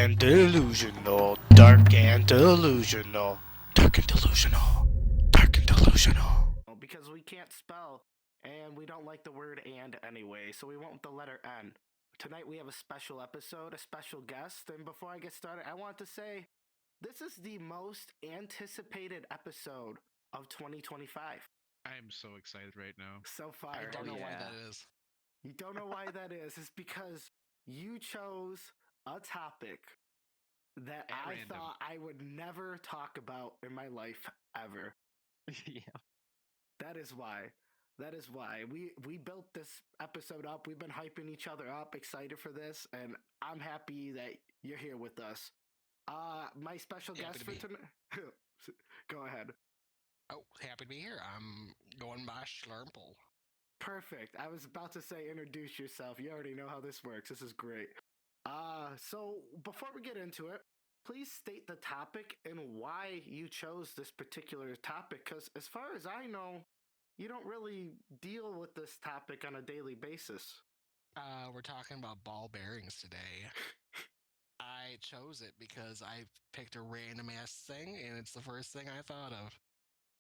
and delusional, dark and delusional, dark and delusional, dark and delusional. Because we can't spell, and we don't like the word and anyway, so we went with the letter N. Tonight we have a special episode, a special guest, and before I get started, I want to say this is the most anticipated episode of 2025 I am so excited right now. so far. I don't know why that is. You don't know why that is. It's because you chose a topic that At I random. thought I would never talk about in my life ever. Yeah. That is why. That is why. We built this episode up. We've been hyping each other up, excited for this, and I'm happy that you're here with us. My special Happy guest to for be- tonight. Go ahead. Oh, happy to be here. I'm going by Schlurple. Perfect. I was about to say introduce yourself. You already know how this works. This is great. So before we get into it, please state the topic and why you chose this particular topic. Because as far as I know, you don't really deal with this topic on a daily basis. We're talking about ball bearings today. I chose it because I picked a random ass thing, and it's the first thing I thought of.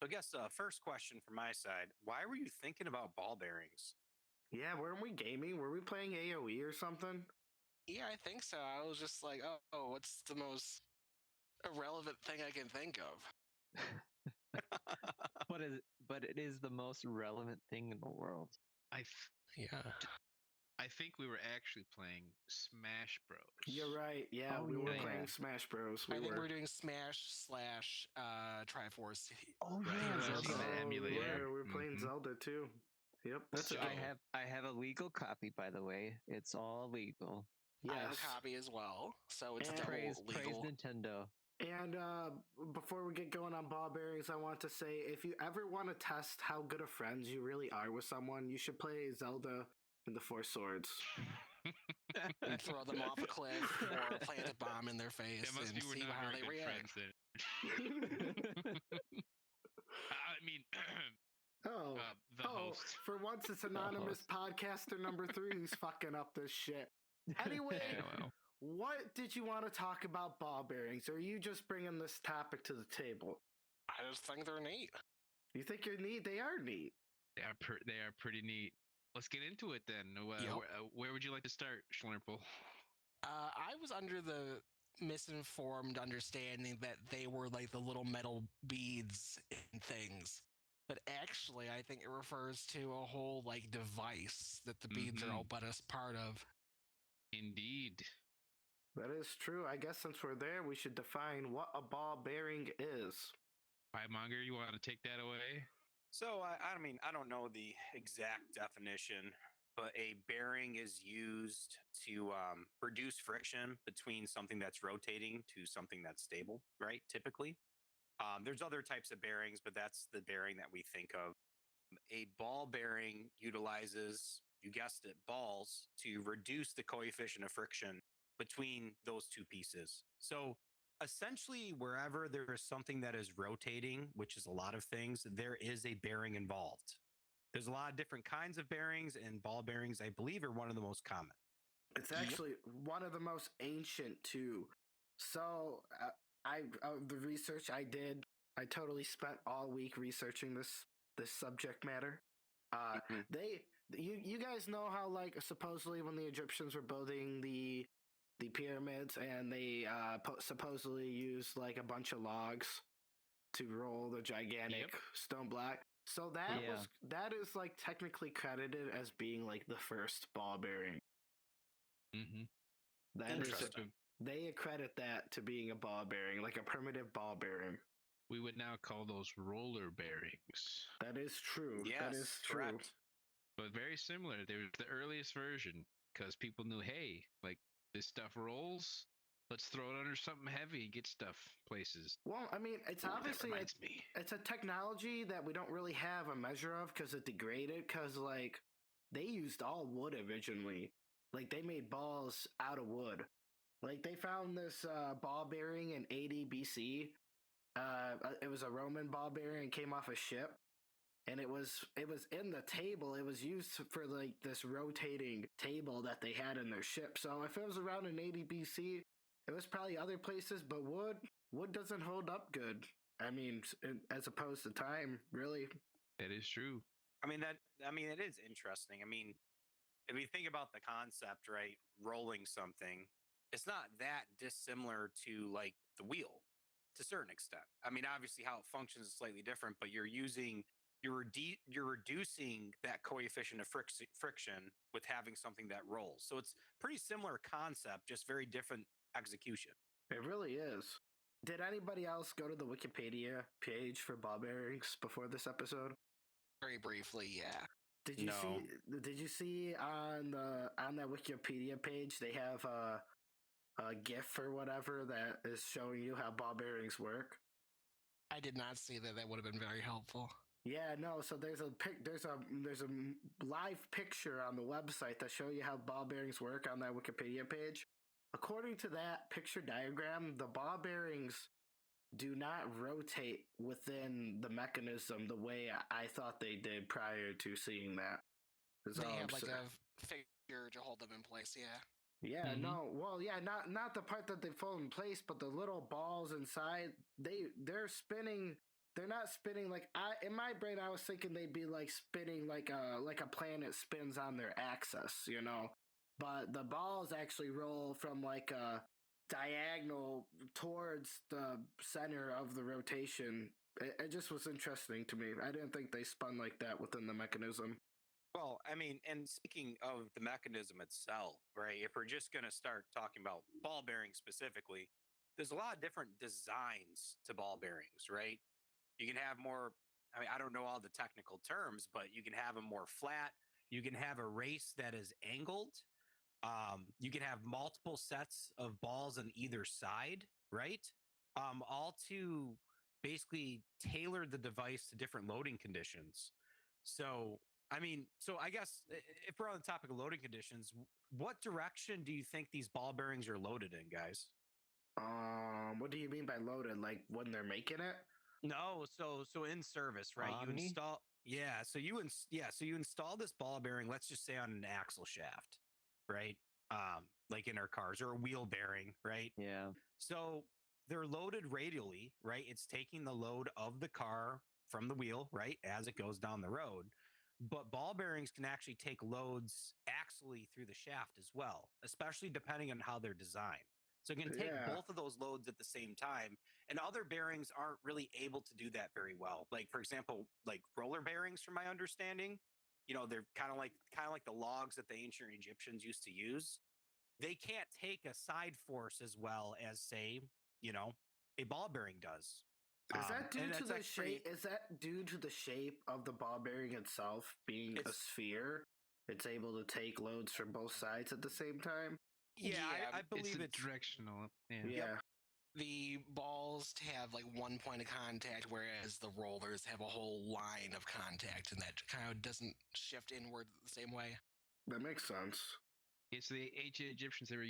So I guess first question from my side, why were you thinking about ball bearings? Yeah, weren't we gaming? Were we playing AoE or something? Yeah, I think so. I was just like, oh, what's the most irrelevant thing I can think of? But it is the most relevant thing in the world. Yeah. I think we were actually playing Smash Bros. You're right. Yeah, Oh, we were yeah. playing Smash Bros. I think we're doing Smash / Triforce. Oh Right, yeah, I've Zelda. seen the emulator. Yeah, we're playing Mhm. Zelda too. Yep, that's So- a I have a legal copy, by the way. It's all legal. I have yes. a copy as well, so it's And double Praise legal. Nintendo. And before we get going on ball bearings, I want to say if you ever want to test how good of friends you really are with someone, you should play Zelda and the Four Swords. And throw them off a cliff or plant a bomb in their face That must and be we're see not how very they good react. friends then. I mean, Oh, the host. for once it's anonymous podcaster number 3 who's fucking up this shit. Anyway, Yeah, well, what did you want to talk about ball bearings? Or are you just bringing this topic to the table? I just think they're neat. You think you're neat? They are neat. they are pretty neat. Let's get into it then. Yep. Where would you like to start, Schlurple? I was under the misinformed understanding that they were like the little metal beads and things. But actually, I think it refers to a whole like device that the beads are Mhm. all but as part of. Indeed. That is true. I guess since we're there, we should define what a ball bearing is. Monger, you want to take that away? So I mean, I don't know the exact definition, but a bearing is used to reduce friction between something that's rotating to something that's stable, right? Typically. There's other types of bearings, but that's the bearing that we think of. A ball bearing utilizes, you guessed it, balls to reduce the coefficient of friction between those two pieces. So essentially, wherever there is something that is rotating, which is a lot of things, there is a bearing involved. There's a lot of different kinds of bearings, and ball bearings, I believe, are one of the most common. It's actually one of the most ancient too. So the research I did, I totally spent all week researching this subject matter. Mhm. You guys know how like supposedly when the Egyptians were building the pyramids and they supposedly used like a bunch of logs to roll the gigantic Yep. stone block. So that Yeah. that is like technically credited as being like the first ball bearing. Mm-hmm. That is Interesting. they accredit that to being a ball bearing, like a primitive ball bearing. We would now call those roller bearings, That is true. Yes, that is true. correct. but very similar. They were the earliest version because people knew, hey, like this stuff rolls. Let's throw it under something heavy, get stuff places. Well, I mean, it's Ooh, obviously that reminds me. it's a technology that we don't really have a measure of because it degraded. Because like they used all wood originally, like they made balls out of wood. Like they found this ball bearing in 80 BC. It was a Roman ball bearing, came off a ship, and it was in the table. It was used for like this rotating table that they had in their ship. So if it was around in 80 BC, It was probably other places, but wood doesn't hold up good. I mean, as opposed to time, really. That is true. I mean it is interesting. I mean, if you think about the concept, right, rolling something, it's not that dissimilar to like the wheel to a certain extent. I mean, obviously how it functions is slightly different, but you're reducing that coefficient of friction with having something that rolls. So it's pretty similar concept, just very different execution. It really is. Did anybody else go to the Wikipedia page for ball bearings before this episode? Very briefly, yeah. Did you No. see? Did you see on that Wikipedia page they have a GIF or whatever that is showing you how ball bearings work? I did not see that. That would have been very helpful. Yeah, no. So there's a live picture on the website that show you how ball bearings work on that Wikipedia page. According to that picture diagram, the ball bearings do not rotate within the mechanism the way I thought they did prior to seeing that. Is They all have I'm like saying. a figure to hold them in place. Yeah. Yeah, Mhm. no. Well, yeah, not the part that they fold in place, but the little balls inside, they're spinning. They're not spinning like in my brain I was thinking they'd be like spinning like a planet spins on their axis, you know. But the balls actually roll from like a diagonal towards the center of the rotation. It just was interesting to me. I didn't think they spun like that within the mechanism. Well, I mean, and speaking of the mechanism itself, right? If we're just going to start talking about ball bearings specifically, there's a lot of different designs to ball bearings, right? You can have more, I mean, I don't know all the technical terms, but you can have them more flat. You can have a race that is angled. You can have multiple sets of balls on either side, right? All to basically tailor the device to different loading conditions. So, I mean, so I guess if we're on the topic of loading conditions, what direction do you think these ball bearings are loaded in, guys? What do you mean by loaded? Like when they're making it? No, so in service, right? You Omni? install, yeah. So you install this ball bearing. Let's just say on an axle shaft, right? Like in our cars, or a wheel bearing, right? Yeah. So they're loaded radially, right? It's taking the load of the car from the wheel, right, as it goes down the road. But ball bearings can actually take loads axially through the shaft as well, especially depending on how they're designed. So it can take Yeah. both of those loads at the same time. And other bearings aren't really able to do that very well. Like, for example, like roller bearings, from my understanding, they're kind of like the logs that the ancient Egyptians used to use. They can't take a side force as well as, say, a ball bearing does. Is that due and to that's the actually shape? Is that due to the shape of the ball bearing itself being a It's- sphere? It's able to take loads from both sides at the same time. Yeah, Yeah, I believe It's directional. Yeah. Yeah. The balls have like one point of contact, whereas the rollers have a whole line of contact, and that kind of doesn't shift inward the same way. That makes sense. It's the ancient Egyptians. They were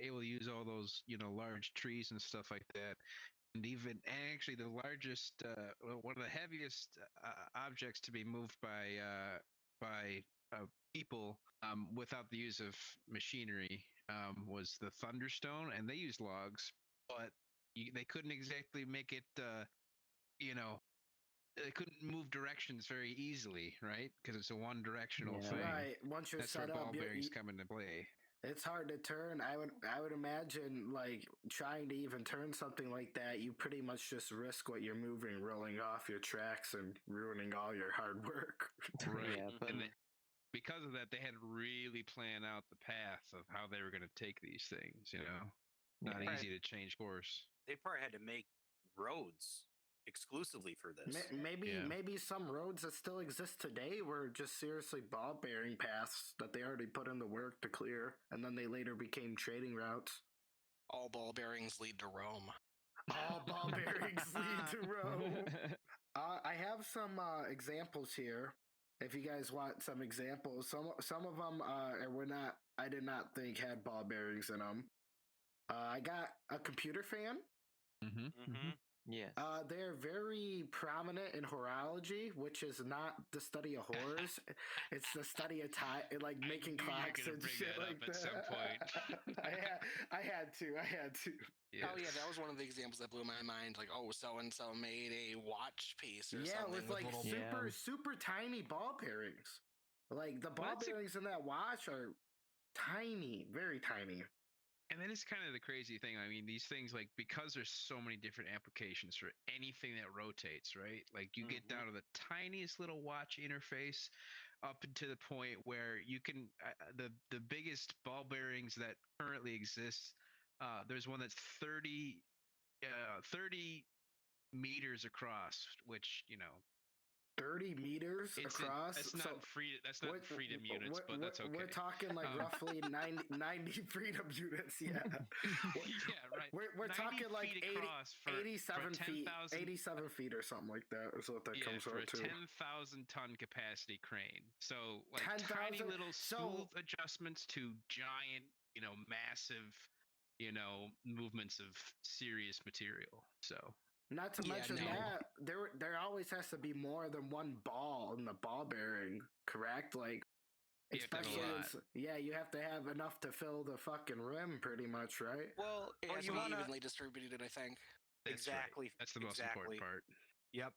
able to use all those, large trees and stuff like that. And actually the largest, one of the heaviest objects to be moved by people without the use of machinery was the thunderstone, and they used logs, but they couldn't exactly make it. They couldn't move directions very easily, right? Because it's a one-directional Yeah. thing. Right. Once you're That's where set ball up, bearings come into play. it's hard to turn. I would imagine like trying to even turn something like that, you pretty much just risk what you're moving rolling off your tracks and ruining all your hard work. Right. Yeah, but And because of that, they had to really plan out the path of how they were going to take these things. Not yeah. easy to change course. they probably had to make roads exclusively for this. Maybe some roads that still exist today were just seriously ball bearing paths that they already put in the work to clear, and then they later became trading routes. All ball bearings lead to Rome. All ball bearings lead to Rome. I have some examples here. If you guys want some examples, some of them were not. I did not think had ball bearings in them. I got a computer fan. Mm-hmm. Mm-hmm. Yes. They're very prominent in horology, which is not the study of horrors. It's the study of time, like making knew you were clocks gonna and bring shit that like up at that. some point. I had to. Oh yeah, that was one of the examples that blew my mind. Like, oh, so and so made a watch piece or Yeah, something with like little. Yeah. super tiny ball bearings. Like the ball Well, that's a- bearings in that watch are tiny, very tiny. And that is kind of the crazy thing. I mean, these things, like, because there's so many different applications for anything that rotates, right? Like, you get down to the tiniest little watch interface, up to the point where you can the biggest ball bearings that currently exist. There's one that's 30 meters across, which 30 meters across. That's not That's not freedom units, but that's okay. We're talking like roughly 90 freedom units. Yeah. Yeah, right. We're 90 talking like feet 80, across for 87 feet. 10,000 87 feet or something like that is what that Yeah, comes for a out to. 10,000 ton capacity crane. So like 10,000 tiny little so smooth adjustments to giant, massive, movements of serious material. So not to Yeah, mention no. that there always has to be more than one ball in the ball bearing, correct? Like You have to have a especially lot. you have to have enough to fill the fucking rim pretty much, right? Well, It or has you to be want to evenly distributed, I think. That's right. exactly. That's the most important part. Yep.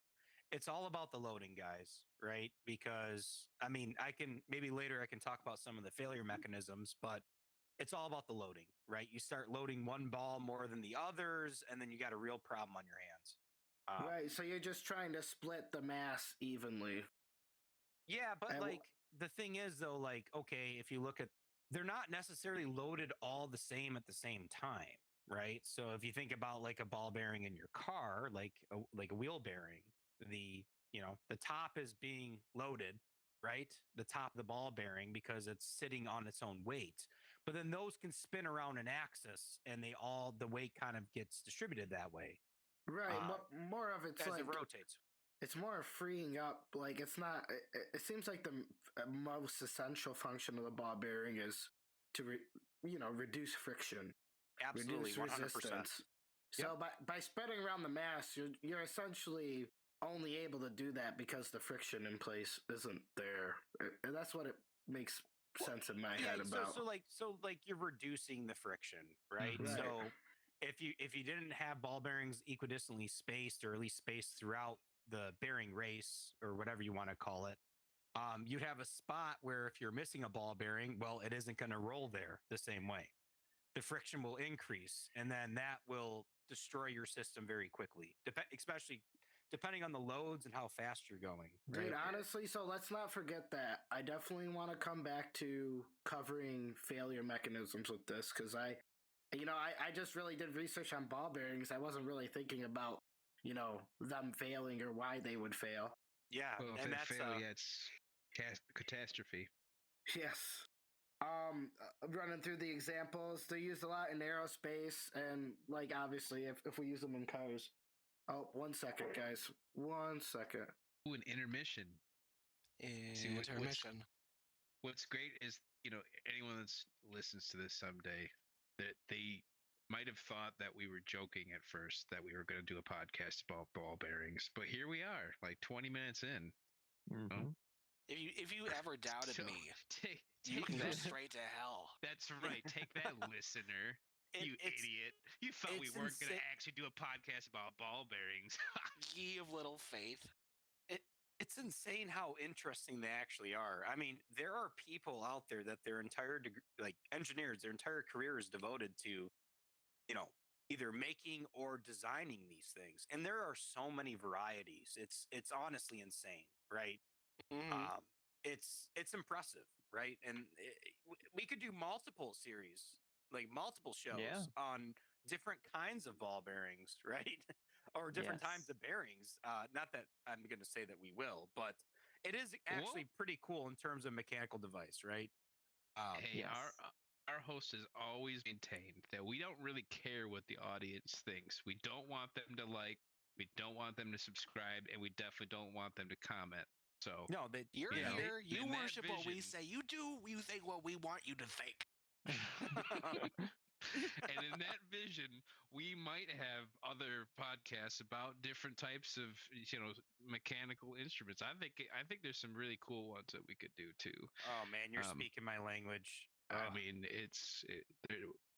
It's all about the loading, guys, right? Because I mean, I can maybe later I can talk about some of the failure mechanisms, but it's all about the loading, right? You start loading one ball more than the others, and then you got a real problem on your hands. Right, so you're just trying to split the mass evenly. Yeah, but And like the thing is though, like, okay, if you look at they're not necessarily loaded all the same at the same time, right? So if you think about like a ball bearing in your car, like a wheel bearing, the the top is being loaded, right? The top of the ball bearing because it's sitting on its own weight. But then those can spin around an axis and the weight kind of gets distributed that way right, but more of it's as like it rotates. it's more freeing up. Like it's not. It seems like the most essential function of the ball bearing is to reduce friction, Absolutely, reduce 100%. resistance. So by spreading around the mass, you're essentially only able to do that because the friction in place isn't there, and that's what it makes sense in my head about. So like you're reducing the friction, right? Mhm. Right. So if you didn't have ball bearings equidistantly spaced or at least spaced throughout the bearing race or whatever you want to call it, you'd have a spot where if you're missing a ball bearing, well, it isn't going to roll there the same way. The friction will increase, and then that will destroy your system very quickly, especially depending on the loads and how fast you're going. Right? Dude, honestly, so let's not forget that. I definitely want to come back to covering failure mechanisms with this because I just really did research on ball bearings. I wasn't really thinking about, them failing or why they would fail. Yeah, Well, if and they that's fail, yeah, it's catastrophe. Yes. Running through the examples, they're used a lot in aerospace and, like, obviously, if we use them in cars. Oh, 1 second, guys. 1 second. Ooh, an intermission. See, Intermission. What's great is, anyone that listens to this someday, that they might have thought that we were joking at first, that we were going to do a podcast about ball bearings, but here we are, like 20 minutes in. Mm-hmm. If you ever doubted So, me, take you can go that. straight to hell. That's right. Take that, listener. You idiot. You thought we it's weren't going to insane. actually do a podcast about ball bearings. Ye of little faith. It's insane how interesting they actually are. I mean, there are people out there that their entire like engineers, their entire career is devoted to, either making or designing these things. And there are so many varieties. It's honestly insane, right? Mhm. It's impressive, right? And we could do multiple series, like multiple shows Yeah. on different kinds of ball bearings, right? Or different types of bearings. Not that I'm going to say that we will, but it is actually pretty cool in terms of mechanical device, right? Hey, Yes. our host has always maintained that we don't really care what the audience thinks. We don't want them to like, we don't want them to subscribe, and we definitely don't want them to comment. So No, You're You know, here. You in that worship what we vision- say. You do. You think what we want you to think. And in that vision, we might have other podcasts about different types of mechanical instruments. I think there's some really cool ones that we could do too. Oh man, you're Um, speaking my language. I Ugh. mean,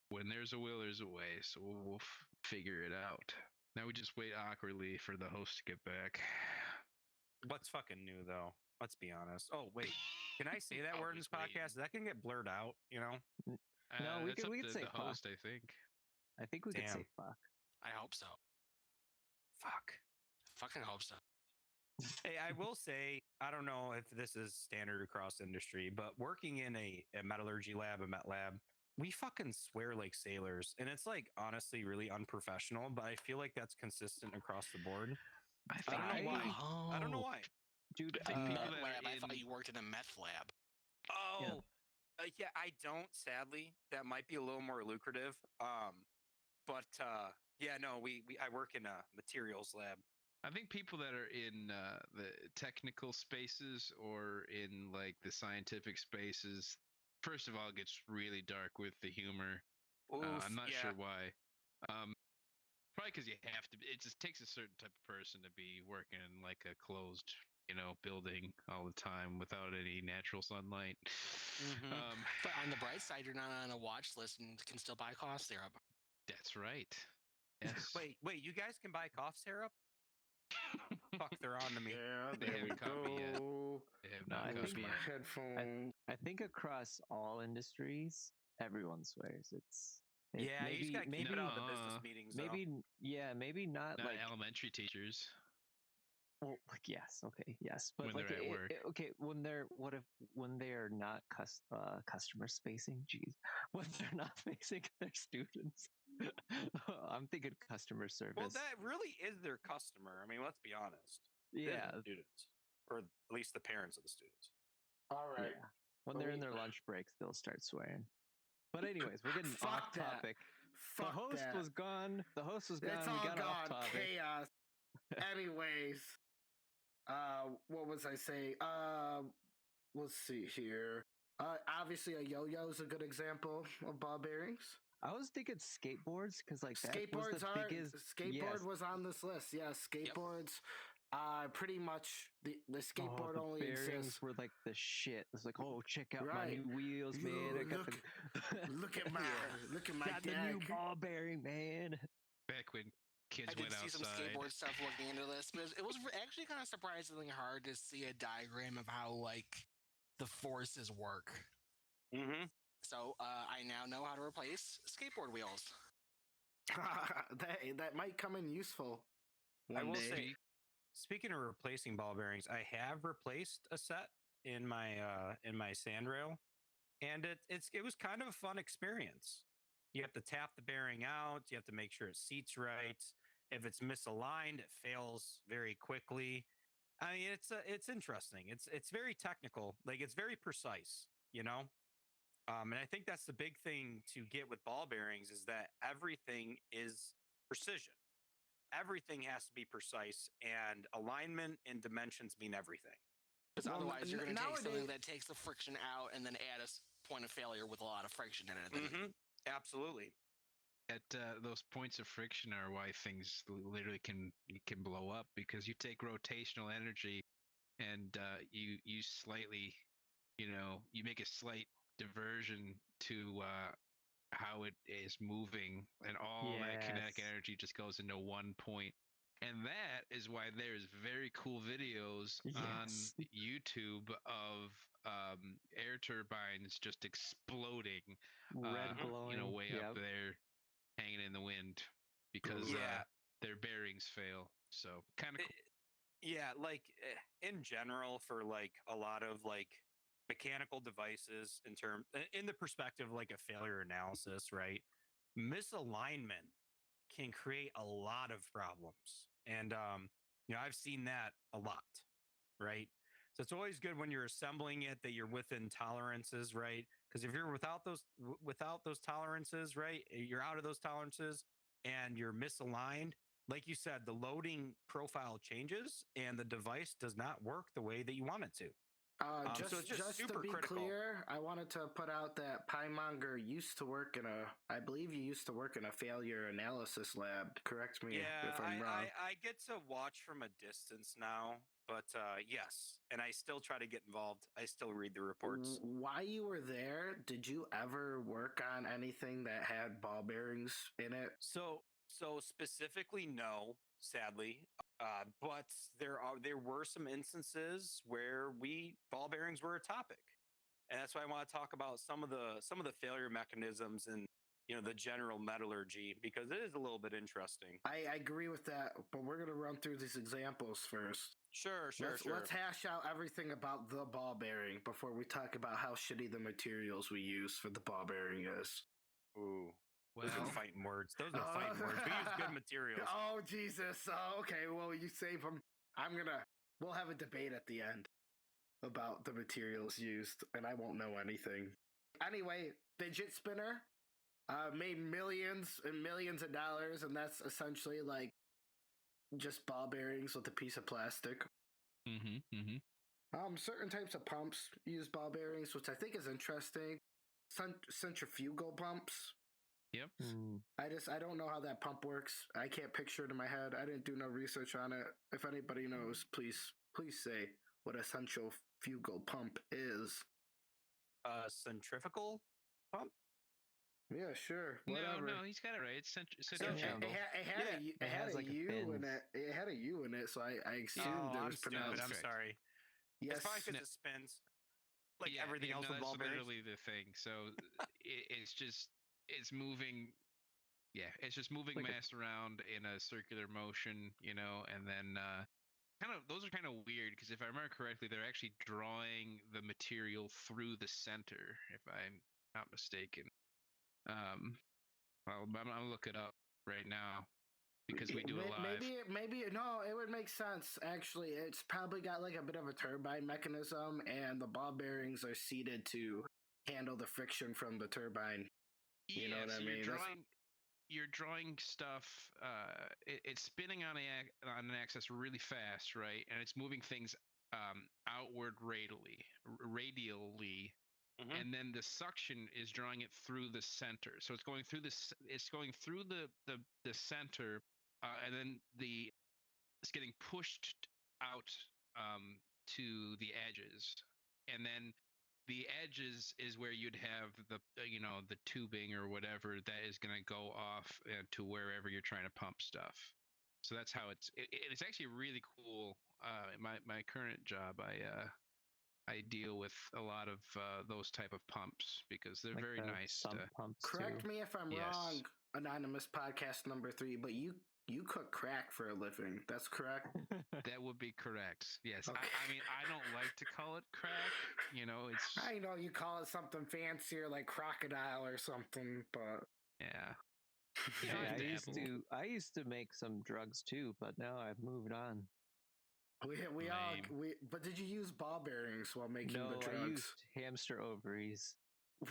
when there's a will, there's a way. So we'll figure it out. Now we just wait awkwardly for the host to get back. What's fucking new though? Let's be honest. Oh wait, can I say that word in this Always podcast? That can get blurred out. You know. No, we that's could- up we to could say the fuck. host, I think. I think we could say Damn. fuck. I hope so. Fuck. Fucking hope so. Hey, I will say, I don't know if this is standard across industry, but working in a metallurgy lab, a met lab, we fucking swear like sailors. And it's like honestly really unprofessional, but I feel like that's consistent across the board. I don't know why. I don't know why. Dude, I think people Meth that lab. are I thought in- you worked in a meth lab. Oh, yeah, I don't, sadly. That might be a little more lucrative. But yeah, no, I work in a materials lab. I think people that are in the technical spaces or in like the scientific spaces, first of all, it gets really dark with the humor. I'm not yeah. sure why. Probably because you have to. It just takes a certain type of person to be working in like a closed, building all the time without any natural sunlight. Mhm. But on the bright side, you're not on a watch list and can still buy cough syrup. That's right. Yes. Wait, you guys can buy cough syrup? Fuck, they're on to me. Yeah, They there we haven't caught me yet. go. They have No, not I caught Where's think- me my yet. headphones? I think across all industries, everyone swears. Yeah, you just gotta keep it out of the business Nuh-uh. meetings. Though. Maybe not Not like elementary teachers. well, like yes, okay, yes, but When like they're at work. okay, when they're not customer spacing, geez, when they're not facing their students, I'm thinking customer service. Well, that really is their customer. I mean, let's be honest. It is yeah, the students, or at least the parents of the students. All right. yeah. When they're in their lunch breaks, they'll start swearing. But anyways, we're getting Fuck off that. topic. Fuck the host that. was gone. The host was gone. It's We all got off gone. topic. Chaos. Anyways, what was I saying? Let's see here. Obviously, a yo-yo is a good example of ball bearings. I was thinking skateboards because like that Skateboards was the are biggest. skateboard yes. was on this list. Yeah, skateboards. Pretty much the Oh, skateboard the only bearings exists. were like the shit. It's like, oh, check out my Right. new wheels, man. Yo, I got look at my look at my got the new deck. ball bearing, man. Back when kids I did went see some outside. skateboard stuff looking into this, but it was actually kind of surprisingly hard to see a diagram of how like the forces work. Mm-hmm. So I now know how to replace skateboard wheels. that might come in useful I one will day. say, speaking of replacing ball bearings, I have replaced a set in my sand rail, and it was kind of a fun experience. You have to tap the bearing out. You have to make sure it seats right. If it's misaligned, it fails very quickly. I mean, it's interesting. It's very technical. Like it's very precise. And I think that's the big thing to get with ball bearings is that everything is precision. Everything has to be precise, and alignment and dimensions mean everything. Because Well, otherwise, you're going to take something nowadays- that takes the friction out and then add a point of failure with a lot of friction in it. Then Mm-hmm. Absolutely. At those points of friction are why things literally can blow up, because you take rotational energy and you slightly, you make a slight diversion to how it is moving, and all that kinetic Yes. energy just goes into one point. And that is why there's very cool videos on Yes. YouTube of air turbines just exploding, Red glowing. way yep. up there, hanging in the wind because Yeah. their bearings fail. So kind of cool. Yeah, like in general, for like a lot of like mechanical devices, in the perspective like a failure analysis, right? Misalignment can create a lot of problems, and I've seen that a lot, right? So it's always good when you're assembling it that you're within tolerances, right? Because if you're without those tolerances, right, you're out of those tolerances and you're misaligned. Like you said, the loading profile changes and the device does not work the way that you want it to. So it's just Just to super be critical. clear, I wanted to put out that Piemonger used to work in I believe you used to work in a failure analysis lab. Correct me Yeah, if I'm wrong. I get to watch from a distance now, but yes, and I still try to get involved. I still read the reports. While you were there, did you ever work on anything that had ball bearings in it? So specifically, no, sadly. But there were some instances where ball bearings were a topic, and that's why I want to talk about some of the failure mechanisms and the general metallurgy, because it is a little bit interesting. I agree with that, but we're gonna run through these examples first. Sure. Let's hash out everything about the ball bearing before we talk about how shitty the materials we use for the ball bearing is. Ooh, those are Well, fighting words. Those are fighting words. We use good materials. Oh Jesus! Oh, okay, well you save them. We'll have a debate at the end about the materials used, and I won't know anything. Anyway, fidget spinner made millions and millions of dollars, and that's essentially like just ball bearings with a piece of plastic. Certain types of pumps use ball bearings, which I think is interesting. Centrifugal pumps. Yep. I don't know how that pump works. I can't picture it in my head. I didn't do no research on it. If anybody knows, please say what a centrifugal pump is. Centrifugal pump. Yeah, sure. Whatever. No, he's got it right. It's Centrifugal. It had has a like a U in fins. it. It had a U in it, so I assumed Oh, it I'm was stupid. pronounced. I'm correct. sorry. Yes. It's probably because it spins, like Yeah, everything else with that's ball bearings. literally the thing. So it's moving. Yeah, it's just moving Like a- mass around in a circular motion, and then those are kind of weird because if I remember correctly, they're actually drawing the material through the center, if I'm not mistaken. I'm gonna look it up right now because we do it live. Maybe no, it would make sense actually. It's probably got like a bit of a turbine mechanism, and the ball bearings are seated to handle the friction from the turbine. You know what I mean? You're drawing stuff. It's spinning on an axis really fast, right? And it's moving things outward radially, Mhm. and then the suction is drawing it through the center. So it's going through this. It's going through the center, and then it's getting pushed out to the edges, and then the edges is where you'd have the tubing or whatever that is going to go off to wherever you're trying to pump stuff. So that's how it's actually really cool. My current job, I deal with a lot of those type of pumps because they're like very the nice. sump pumps Correct too. me if I'm Yes. wrong, anonymous podcast number 3, but you cook crack for a living. That's correct. That would be correct. Yes. Okay. I mean, I don't like to call it crack. It's I know you call it something fancier like crocodile or something, but yeah. Yeah, I I used to make some drugs too, but now I've moved on. we all Lame. but did you use ball bearings while making the No, drugs? I used hamster ovaries.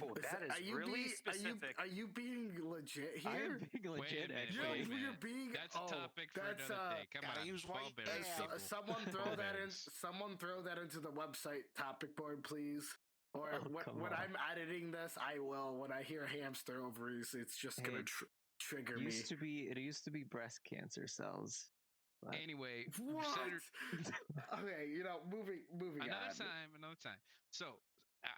Oh, that is really specific. Are you being legit I here? am being legit, minute, actually. wait a minute. You're being. That's a topic for another day. Come gotta on. use ball white bearings, hair. people. Someone throw Ball that in. bearings. Someone throw that into the website topic board, please. Or Oh, come when on. I'm editing this, I will. When I hear hamster ovaries, it's just gonna Hey, trigger It me. used to be breast cancer cells. But Anyway, What? Senator, Okay, moving another on. time. So,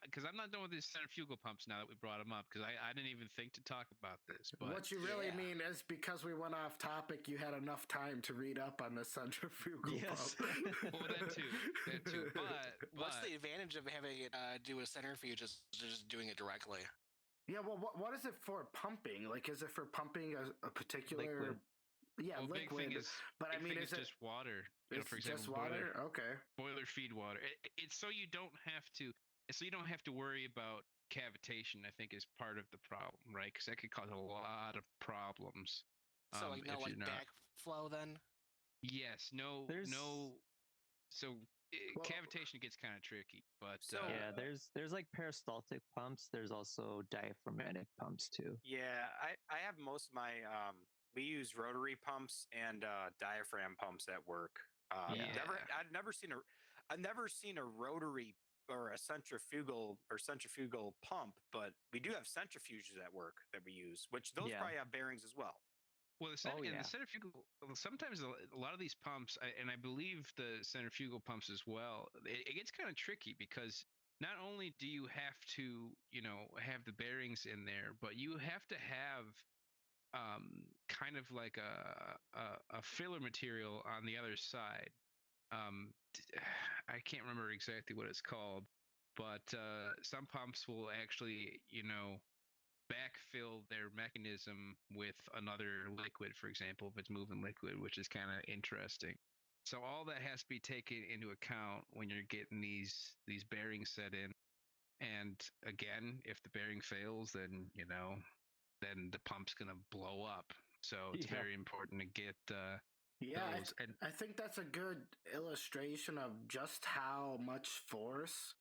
because I'm not done with these centrifugal pumps now that we brought them up, because I didn't even think to talk about this. But What you really Yeah. mean is because we went off topic, you had enough time to read up on the centrifugal Yes. pump. well, that too. But What's the advantage of having it do a centrifuge as just doing it directly? Yeah, well, what is it for pumping? Like, is it for pumping a particular? Liquid. Yeah, well, liquid. big thing is, but I big mean, thing is is it just water? It's For example, just water? Okay. boiler feed water. It's so you don't have to worry about cavitation. I think is part of the problem, right? Because that could cause a lot of problems. So like no if like you're not. backflow then? Yes. No. There's- No. So Well- cavitation gets kind of tricky, but So- Yeah, there's like peristaltic pumps. There's also diaphragmatic pumps too. Yeah, I have most of my we use rotary pumps and diaphragm pumps at work. Yeah. I've never seen a rotary or a centrifugal pump, but we do have centrifuges at work that we use, which those Yeah. probably have bearings as well. Well, Oh, and yeah. the centrifugal. Sometimes a lot of these pumps, and I believe the centrifugal pumps as well. It gets kind of tricky because not only do you have to, have the bearings in there, but you have to have kind of like a filler material on the other side. I can't remember exactly what it's called, but some pumps will actually, backfill their mechanism with another liquid, for example, if it's moving liquid, which is kind of interesting. So all that has to be taken into account when you're getting these bearings set in. And again, if the bearing fails, then then the pump's gonna blow up. So it's Yeah. very important to get Yeah, those. And I think that's a good illustration of just how much force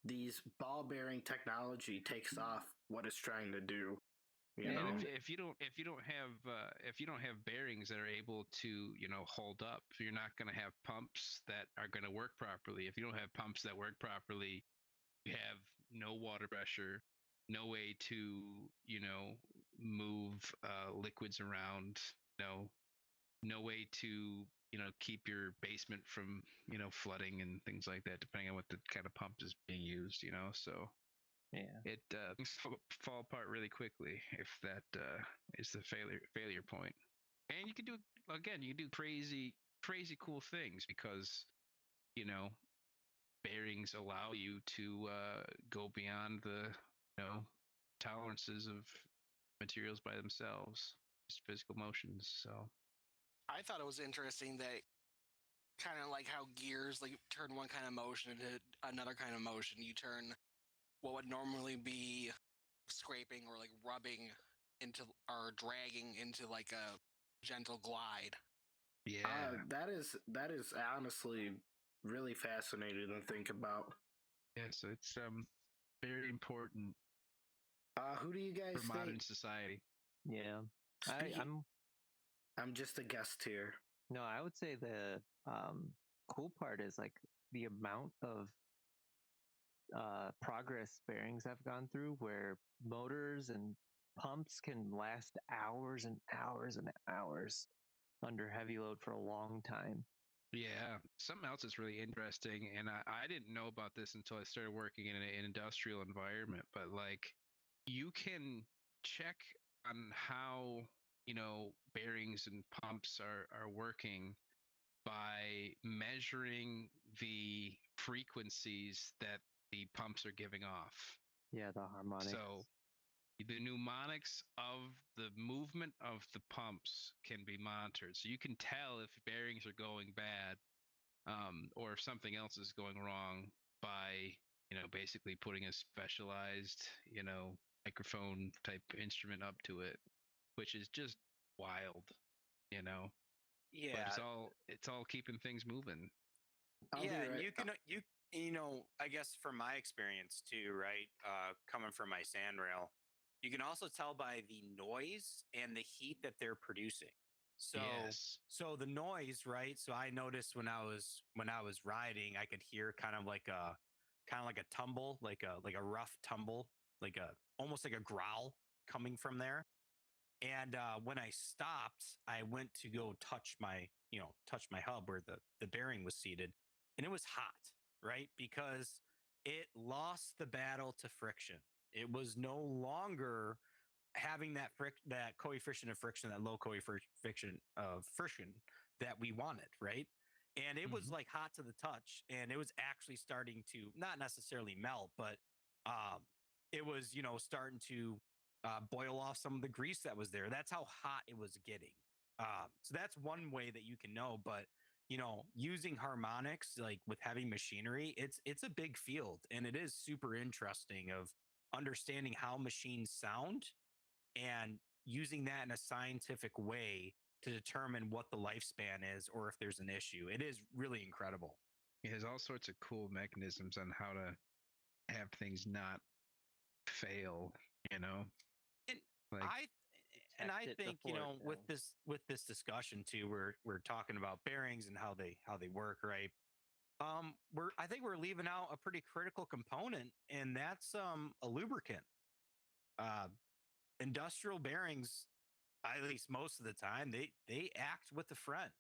these ball bearing technology takes off what it's trying to do. You and know, if you don't have bearings that are able to hold up, you're not going to have pumps that are going to work properly. If you don't have pumps that work properly, you have no water pressure, no way to move liquids around, no way to keep your basement from flooding and things like that, depending on what the kind of pump is being used. So Yeah. it things fall apart really quickly if that is the failure point. And you can do crazy cool things because bearings allow you to go beyond the tolerances of materials by themselves, just physical motions. So I thought it was interesting that kind of like how gears like turn one kind of motion into another kind of motion. You turn what would normally be scraping or like rubbing into or dragging into like a gentle glide. yeah, that is honestly really fascinating to think about. so it's very important Who do you guys for think? modern society. Yeah. Speaking, I'm just a guest here. No, I would say the cool part is like the amount of progress bearings have gone through where motors and pumps can last hours and hours and hours under heavy load for a long time. Yeah, something else that's really interesting, and I didn't know about this until I started working in an industrial environment, but like you can check on how, bearings and pumps are working by measuring the frequencies that the pumps are giving off. Yeah, the harmonics. So the mnemonics of the movement of the pumps can be monitored. So you can tell if bearings are going bad, or if something else is going wrong by, basically putting a specialized, microphone type instrument up to it, which is just wild, you know. But Yeah, it's all keeping things moving. I'll be yeah, and right. I guess from my experience too, right? Coming from my sand rail, you can also tell by the noise and the heat that they're producing. So, Yes. so the noise, right? So I noticed when I was riding, I could hear kind of like a tumble, like a rough tumble, like a almost like a growl coming from there. And when I stopped, I went to go touch my hub where the bearing was seated, and it was hot, right? Because it lost the battle to friction. It was no longer having that coefficient of friction, that low coefficient of friction that we wanted, right? And it was like hot to the touch, and it was actually starting to not necessarily melt, but um, it was starting to boil off some of the grease that was there. That's how hot it was getting. So that's one way that you can know. But using harmonics like with heavy machinery, it's a big field, and it is super interesting of understanding how machines sound and using that in a scientific way to determine what the lifespan is or if there's an issue. It is really incredible. It has all sorts of cool mechanisms on how to have things not fail, you know? And Like I Test it think before it with this discussion too, we're talking about bearings and how they work, right? I think we're leaving out a pretty critical component, and that's a lubricant. Uh, Industrial bearings, at least most of the time, they act with the front.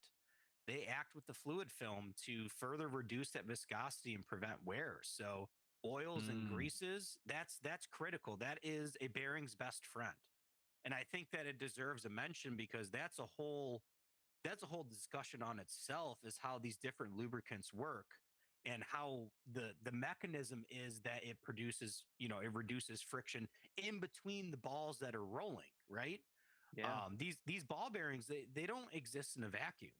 They act with the fluid film to further reduce that viscosity and prevent wear. So oils and greases, that's critical. That is a bearing's best friend. And I think that it deserves a mention because that's a whole discussion on itself, is how these different lubricants work and how the mechanism is that it produces, it reduces friction in between the balls that are rolling, right? Yeah. These ball bearings, they don't exist in a vacuum.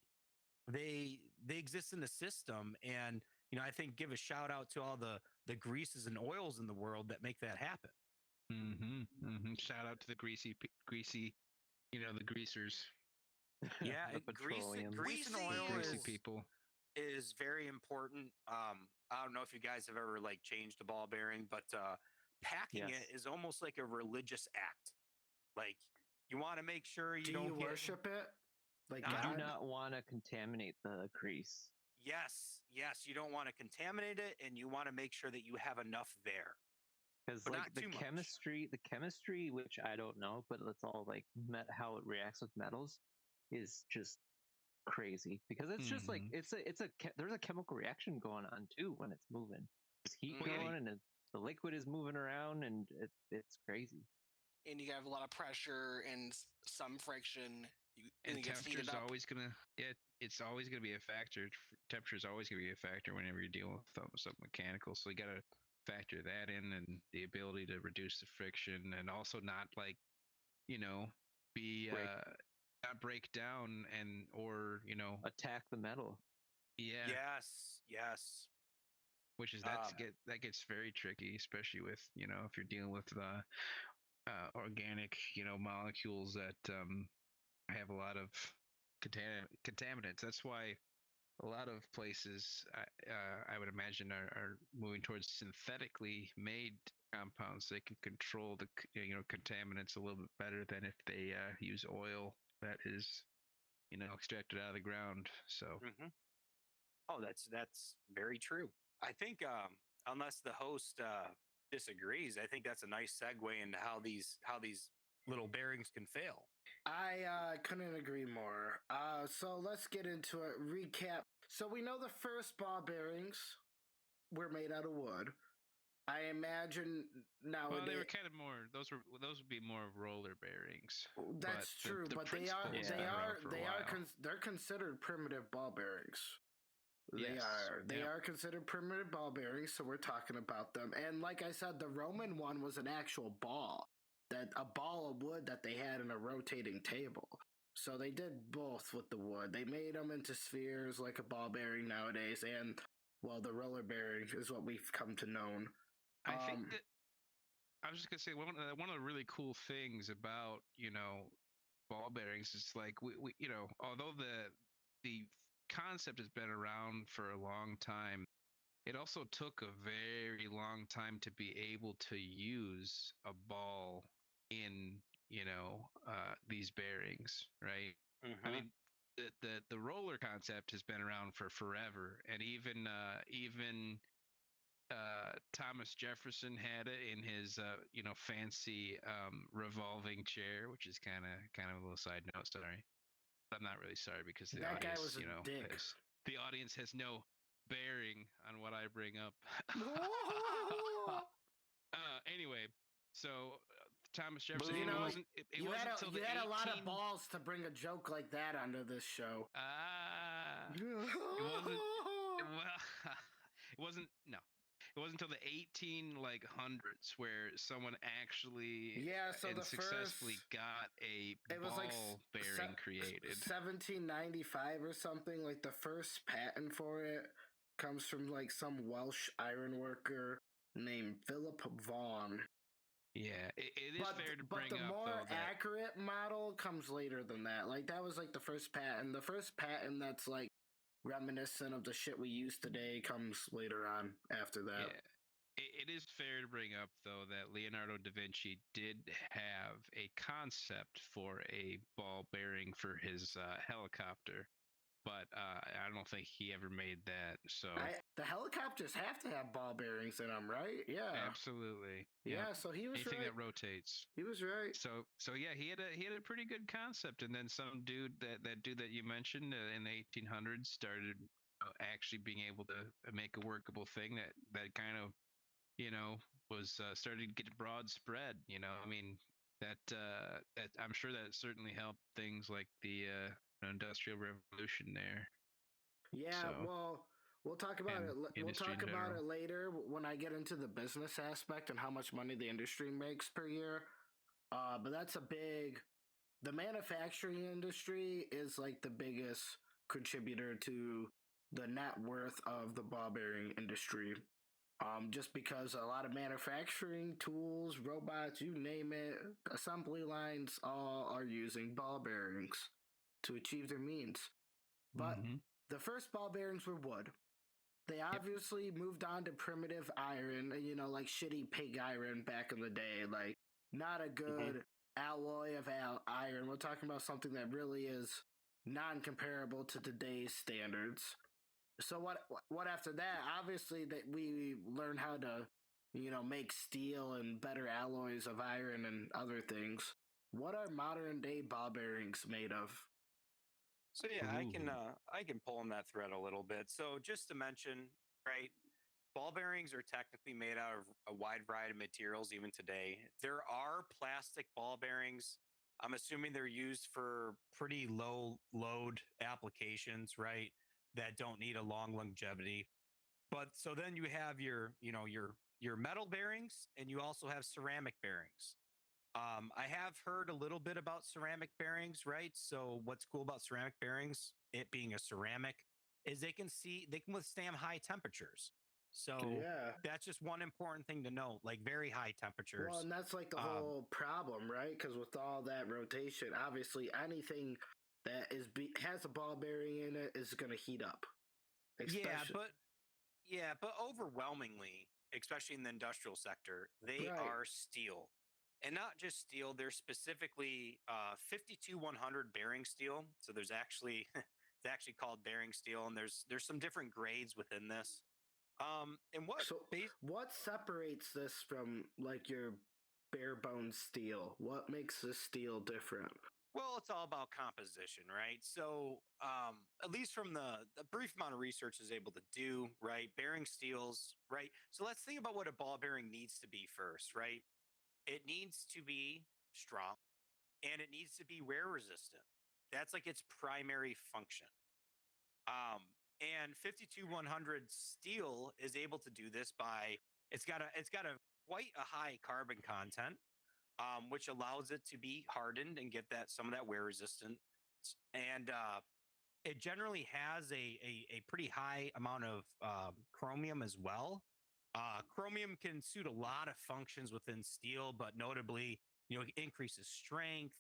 They exist in the system, and I think give a shout out to all the greases and oils in the world that make that happen. Shout out to the greasy, the greasers, Yeah, The grease petroleum. grease and Greasy oil greasy Ew. people. is very important. I don't know if you guys have ever like changed a ball bearing, but packing Yes. it is almost like a religious act. Like, you want to make sure you Do don't you get. worship it? Like I You do God? not want to contaminate the grease. Yes, you don't want to contaminate it, and you want to make sure that you have enough there, Because but like not too much. the chemistry, which I don't know, but it's all like how it reacts with metals, is just crazy. Because it's just like Mhm. there's a chemical reaction going on too when it's moving. There's heat Well, yeah, going, and the liquid is moving around, and it's crazy. And you have a lot of pressure and some friction. And And it gets heated temperature's up. always gonna it's always gonna be a factor. Temperature is always gonna be a factor whenever you're dealing with something mechanical. So you gotta factor that in, and the ability to reduce the friction, and also not like be Break not break down, and or attack the metal. yeah, yes. which is Um, that gets very tricky, especially with if you're dealing with organic molecules that have a lot of contaminants. That's why a lot of places I would imagine are moving towards synthetically made compounds. They can control the contaminants a little bit better than if they use oil that is extracted out of the ground. So mhm. Oh, that's very true. I think, unless the host disagrees, I think that's a nice segue into how these little bearings can fail. I couldn't agree more. So let's get into it. Recap. So we know the first ball bearings were made out of wood. I imagine well, they were nowadays kind of more those would be more of roller bearings, but that's true, the but principle has Yeah. been around for a while. they're considered primitive ball bearings. They Yes. are. They Yep. are considered primitive ball bearings, so we're talking about them. And like I said, the Roman one was an actual ball, that a ball of wood that they had in a rotating table. So they did both with the wood. They made them into spheres like a ball bearing nowadays, and well, the roller bearing is what we've come to know. I think that I was just gonna say one of the really cool things about ball bearings is like we although the concept has been around for a long time, it also took a very long time to be able to use a ball in these bearings, right? I Mhm. mean, the roller concept has been around for forever, and even Thomas Jefferson had it in his fancy revolving chair, which is kind of a little side note. Sorry, I'm not really sorry because the That guy audience was a dick. has no bearing on what I bring up. Anyway, so Thomas Jefferson, You know, it wasn't till the you had a lot of 18 balls to bring a joke like that onto this show. it wasn't well it wasn't no it wasn't until the 18 like hundreds where someone actually Yeah, so and the first successfully got a it was like ball bearing created. 1795 or something. Like the first patent for it comes from like some Welsh iron worker named Philip Vaughan. Yeah, it is fair to But bring the up more though that accurate model comes later than that. Like that was like the first patent. The first patent that's like reminiscent of the shit we use today comes later on after that. yeah, it is fair to bring up though that Leonardo da Vinci did have a concept for a ball bearing for his helicopter. but I don't think he ever made that. So The helicopters have to have ball bearings in them, right? Yeah. absolutely, Yeah, so he was anything right. that rotates. He was right. So yeah, he had a pretty good concept, and then some dude that dude that you mentioned in the 1800s started actually being able to make a workable thing that kind of was starting to get broad spread. I mean that I'm sure that certainly helped things like the industrial revolution there. Yeah, So well, we'll talk about and it. We'll industry talk in about general. it later when I get into the business aspect and how much money the industry makes per year. But that's a big. The manufacturing industry is like the biggest contributor to the net worth of the ball bearing industry. Just because a lot of manufacturing tools, robots, you name it, assembly lines, all are using ball bearings to achieve their means. But Mm-hmm. the first ball bearings were wood. They Yep. obviously moved on to primitive iron, like shitty pig iron back in the day. Like, not a good alloy of iron. We're talking about something that really is non comparable to today's standards. So what after that? Obviously that we learn how to, make steel and better alloys of iron and other things. What are modern day ball bearings made of? So yeah, Ooh. I can pull on that thread a little bit. So just to mention, right, ball bearings are technically made out of a wide variety of materials even today. There are plastic ball bearings. I'm assuming they're used for pretty low load applications, right? That don't need a long longevity. But so then you have your metal bearings and you also have ceramic bearings. I have heard a little bit about ceramic bearings, right? So what's cool about ceramic bearings, it being a ceramic, is they can withstand high temperatures. So Yeah. that's just one important thing to note, like very high temperatures. Well, and that's like the whole problem, right? Because with all that rotation, obviously anything that has a ball bearing in it is going to heat up. Yeah, Especially, but overwhelmingly, especially in the industrial sector, they right. are steel. And not just steel, they're specifically 52-100 bearing steel. So there's actually it's actually called bearing steel, and there's some different grades within this. And what So, base what separates this from like your bare bones steel? What makes this steel different? well, it's all about composition, right? So, at least from the brief amount of research is able to do, right? Bearing steels, right? So let's think about what a ball bearing needs to be first, right? It needs to be strong and it needs to be wear resistant. That's like its primary function. Um, and 52-100 steel is able to do this by it's got a quite a high carbon content, which allows it to be hardened and get that some of that wear resistance. And it generally has a pretty high amount of chromium as well. Chromium can suit a lot of functions within steel, but notably, it increases strength.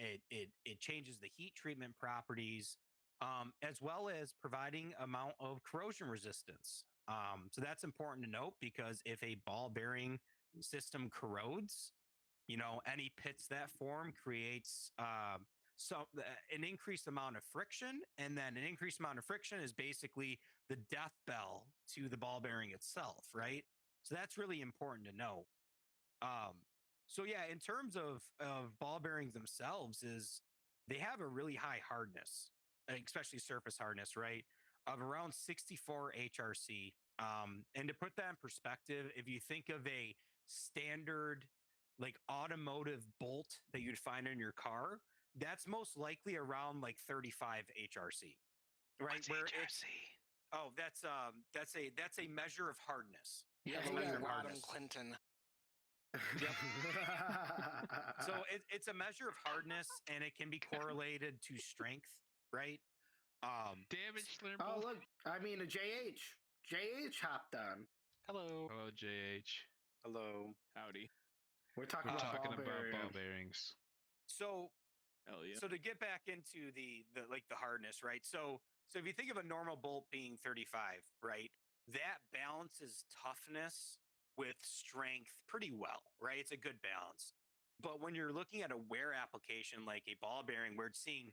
It changes the heat treatment properties, as well as providing amount of corrosion resistance. So that's important to note because if a ball bearing system corrodes, any pits that form creates an increased amount of friction, and then an increased amount of friction is basically the death bell to the ball bearing itself, right? So that's really important to know. Um, so yeah, in terms of ball bearings themselves, is they have a really high hardness, especially surface hardness, right? Of around 64 HRC. And to put that in perspective, if you think of a standard like automotive bolt that you'd find in your car, that's most likely around like 35 HRC, right? What's Where it's HRC? that's a measure of hardness. Yeah, That's a hang measure on. of Rodham hardness. Clinton. Yep. So it's a measure of hardness, and it can be correlated to strength, right? Damage, Oh, Slurple. look. I mean, a JH. JH hopped on. Hello. Hello, JH. Hello. Howdy. We're talking We're about talking ball about ball bearing. bearings. So Hell yeah. so to get back into the like the hardness, right? So if you think of a normal bolt being 35, right? That balances toughness with strength pretty well, right? It's a good balance. But when you're looking at a wear application like a ball bearing where it's seeing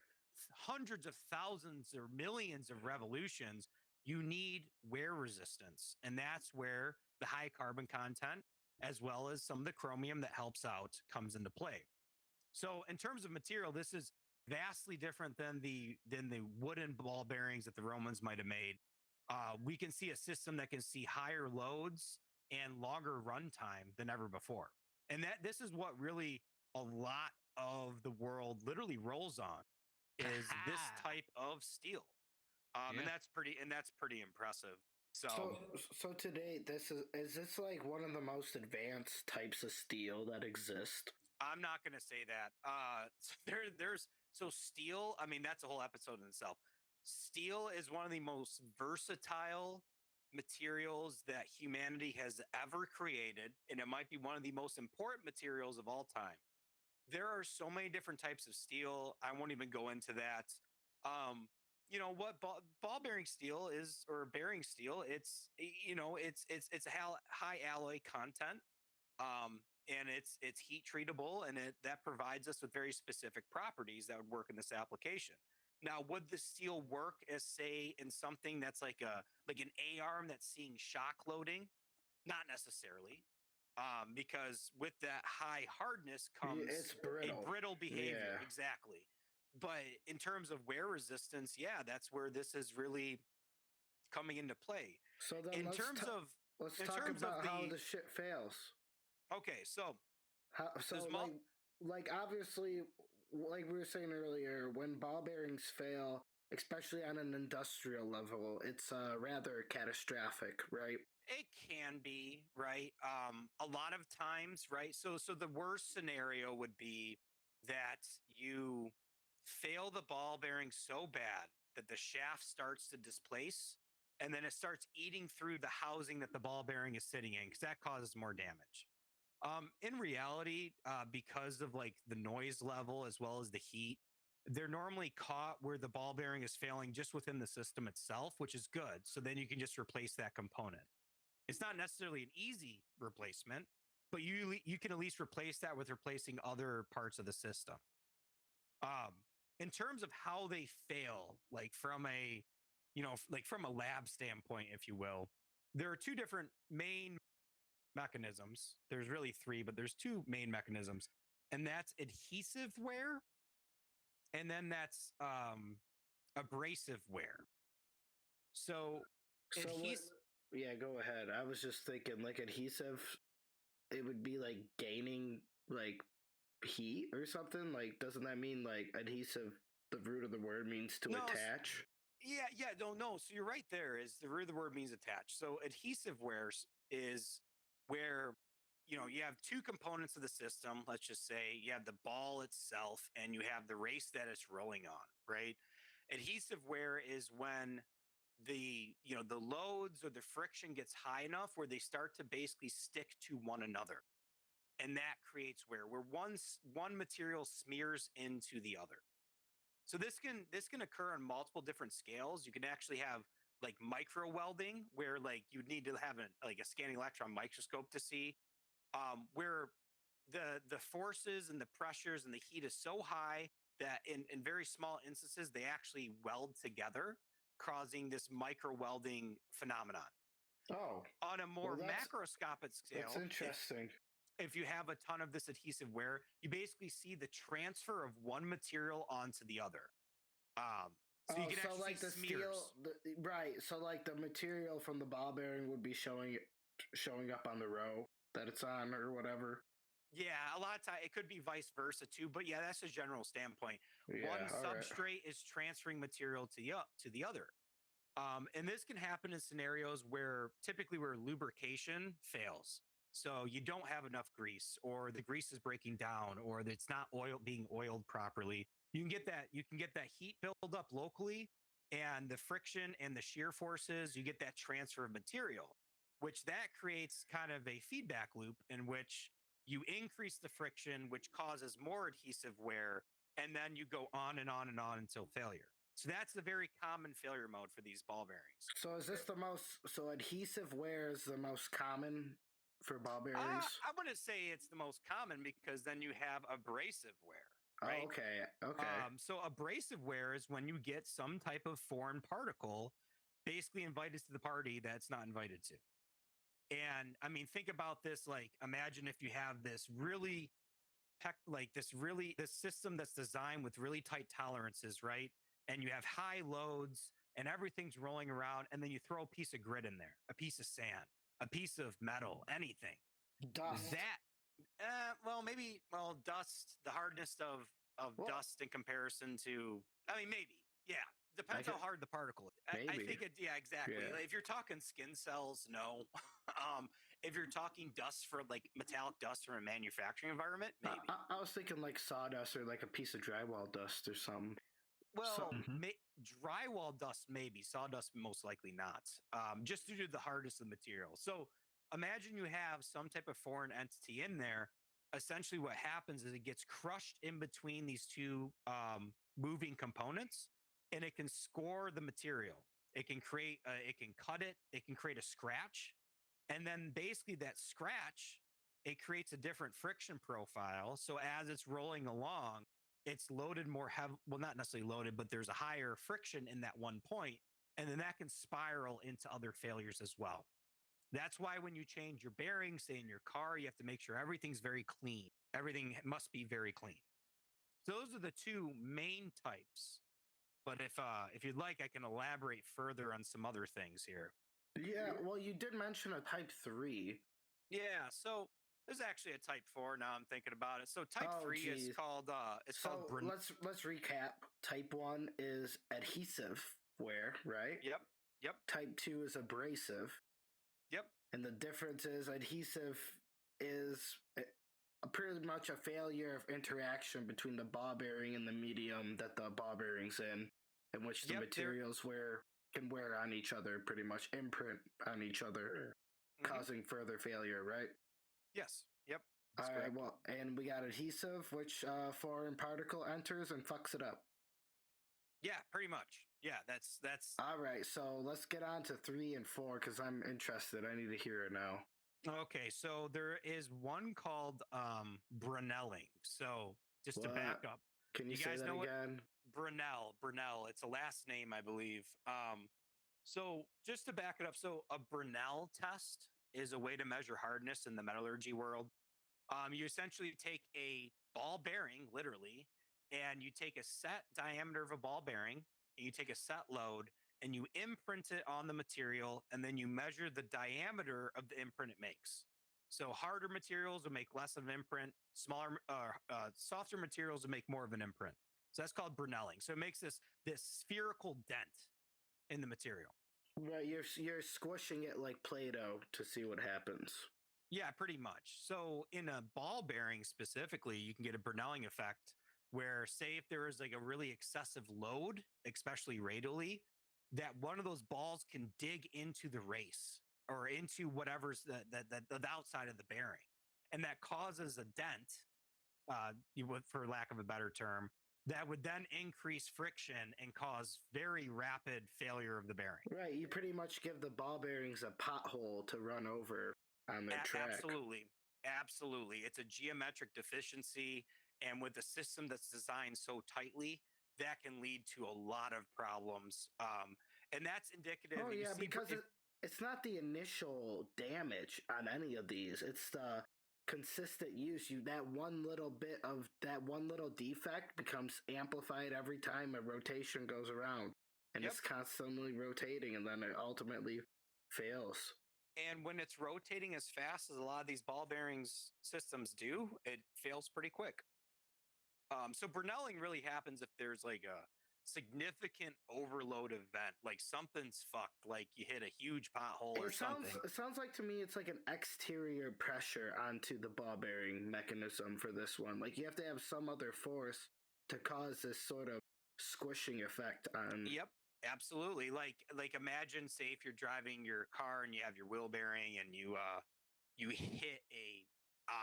hundreds of thousands or millions of revolutions, you need wear resistance. And that's where the high carbon content, as well as some of the chromium that helps out, comes into play. So in terms of material, this is vastly different than the wooden ball bearings that the Romans might have made. We can see a system that can see higher loads and longer runtime than ever before. And that this is what really a lot of the world literally rolls on is this type of steel. Yeah. And that's pretty impressive. So today, is this like one of the most advanced types of steel that exist? I'm not going to say that. There's so steel. I mean, that's a whole episode in itself. Steel is one of the most versatile materials that humanity has ever created, and it might be one of the most important materials of all time. There are so many different types of steel. I won't even go into that. You know what ball bearing steel is, or bearing steel? It's a high alloy content, and it's heat treatable, and that provides us with very specific properties that would work in this application. Now, would the steel work as, say, in something that's like an A arm that's seeing shock loading? Not necessarily, because with that high hardness comes It's brittle. a brittle behavior. Yeah. Exactly. But in terms of wear resistance, yeah, that's where this is really coming into play. So then In terms of let's in talk terms of about how the- the shit fails. okay, so So There's mo- like obviously, like we were saying earlier, when ball bearings fail, especially on an industrial level, it's rather catastrophic, right? it can be, right. A lot of times, right. So the worst scenario would be that you fail the ball bearing so bad that the shaft starts to displace, and then it starts eating through the housing that the ball bearing is sitting in, because that causes more damage. In reality, because of like the noise level as well as the heat, they're normally caught where the ball bearing is failing just within the system itself, which is good. So then you can just replace that component. It's not necessarily an easy replacement, but you can at least replace that with replacing other parts of the system. In terms of how they fail, like from a like from a lab standpoint, if you will, there are two different main mechanisms. There's really three, but there's two main mechanisms, and that's adhesive wear, and then that's abrasive wear. So, So yeah, go ahead. I was just thinking like adhesive, it would be like gaining like heat or something. Like, doesn't that mean like adhesive? The root of the word means to No, attach. yeah, no. So you're right. There is the root of the word means attached. So adhesive wears is where you have two components of the system. Let's just say you have the ball itself and you have the race that it's rolling on, right? Adhesive wear is when the loads or the friction gets high enough where they start to basically stick to one another, and that creates wear where one material smears into the other. So this can occur on multiple different scales. You can actually have like micro welding, where like you'd need to have a scanning electron microscope to see, where the forces and the pressures and the heat is so high that in very small instances they actually weld together, causing this micro welding phenomenon. Oh, On a more well, macroscopic scale, that's interesting. if you have a ton of this adhesive wear, you basically see the transfer of one material onto the other. So you can actually like see the smears. steel, right? So like the material from the ball bearing would be showing up on the row that it's on or whatever. Yeah, a lot of time it could be vice versa too, but yeah, that's a general standpoint. Yeah, One all right. substrate is transferring material to the other. And this can happen in scenarios where typically where lubrication fails. So you don't have enough grease, or the grease is breaking down, or it's not being oiled properly. You can get that heat build up locally, and the friction and the shear forces, you get that transfer of material, which that creates kind of a feedback loop in which you increase the friction, which causes more adhesive wear, and then you go on and on and on until failure. So that's the very common failure mode for these ball bearings. So is this the most? So adhesive wear is the most common for ball bearings. I wouldn't say it's the most common, because then you have abrasive wear. right? Oh, okay. So abrasive wear is when you get some type of foreign particle basically invited to the party that's not invited to. And I mean, think about this. Like, imagine if you have this really this system that's designed with really tight tolerances, right? And you have high loads and everything's rolling around, and then you throw a piece of grit in there, a piece of sand, a piece of metal, anything. Dust. That dust, the hardness of Well- dust in comparison to, I mean, maybe, yeah, depends how could- hard the particle is. I Maybe. think yeah, exactly. Yeah. Like, if you're talking skin cells, no. If you're talking dust for like metallic dust from a manufacturing environment, maybe. I was thinking like sawdust or like a piece of drywall dust or something. Well, Mhm. drywall dust, maybe. Sawdust, most likely not. Just due to the hardness of the material. So imagine you have some type of foreign entity in there. Essentially, what happens is it gets crushed in between these two moving components, and it can score the material. It can create, it can cut it, it can create a scratch, and then basically that scratch, it creates a different friction profile. So as it's rolling along, it's loaded more heavy. Well, not necessarily loaded, but there's a higher friction in that one point, and then that can spiral into other failures as well. That's why when you change your bearings, say in your car, you have to make sure everything's very clean. Everything must be very clean. So those are the two main types. But if you'd like, I can elaborate further on some other things here. Yeah, well, you did mention a type 3. Yeah, so there's actually a type 4 now I'm thinking about it. So type Oh, 3 is geez. called So let's recap. Type 1 is adhesive wear, right? Yep. Type 2 is abrasive. Yep. And the difference is adhesive is pretty much a failure of interaction between the ball bearing and the medium that the ball bearing's in which the Yep, materials can wear on each other, pretty much imprint on each other, Mhm. causing further failure, right? Yes. Yep. All That's right, correct. well, and we got adhesive, which foreign particle enters and fucks it up. Yeah, pretty much. Yeah, that's All right, so let's get on to 3 and 4 because I'm interested. I need to hear it now. okay. So there is one called Brunelling. So just to What? back up, Can you, You say guys that know what- again? Brunel. It's a last name, I believe. So just to back it up, so a Brunel test is a way to measure hardness in the metallurgy world. You essentially take a ball bearing, literally, and you take a set diameter of a ball bearing, and you take a set load, and you imprint it on the material, and then you measure the diameter of the imprint it makes. So harder materials will make less of an imprint. Softer materials will make more of an imprint. So that's called Brunelling. So it makes this spherical dent in the material. Right, you're squishing it like Play-Doh to see what happens. Yeah, pretty much. So in a ball bearing specifically, you can get a Brunelling effect where, say, if there is like a really excessive load, especially radially, that one of those balls can dig into the race or into whatever's the outside of the bearing, and that causes a dent, for lack of a better term, that would then increase friction and cause very rapid failure of the bearing. Right, you pretty much give the ball bearings a pothole to run over on their track. Absolutely. It's a geometric deficiency. And with a system that's designed so tightly, that can lead to a lot of problems. And that's indicative. Oh, you yeah, see, because it's not the initial damage on any of these. It's the consistent use. That one little defect becomes amplified every time a rotation goes around. And Yep. it's constantly rotating, and then it ultimately fails. And when it's rotating as fast as a lot of these ball bearings systems do, it fails pretty quick. So Brunelling really happens if there's like a significant overload event, like something's fucked, like you hit a huge pothole or something. It sounds like to me it's like an exterior pressure onto the ball bearing mechanism for this one. Like you have to have some other force to cause this sort of squishing effect on. Yep, absolutely. Like imagine, say, if you're driving your car and you have your wheel bearing and you hit a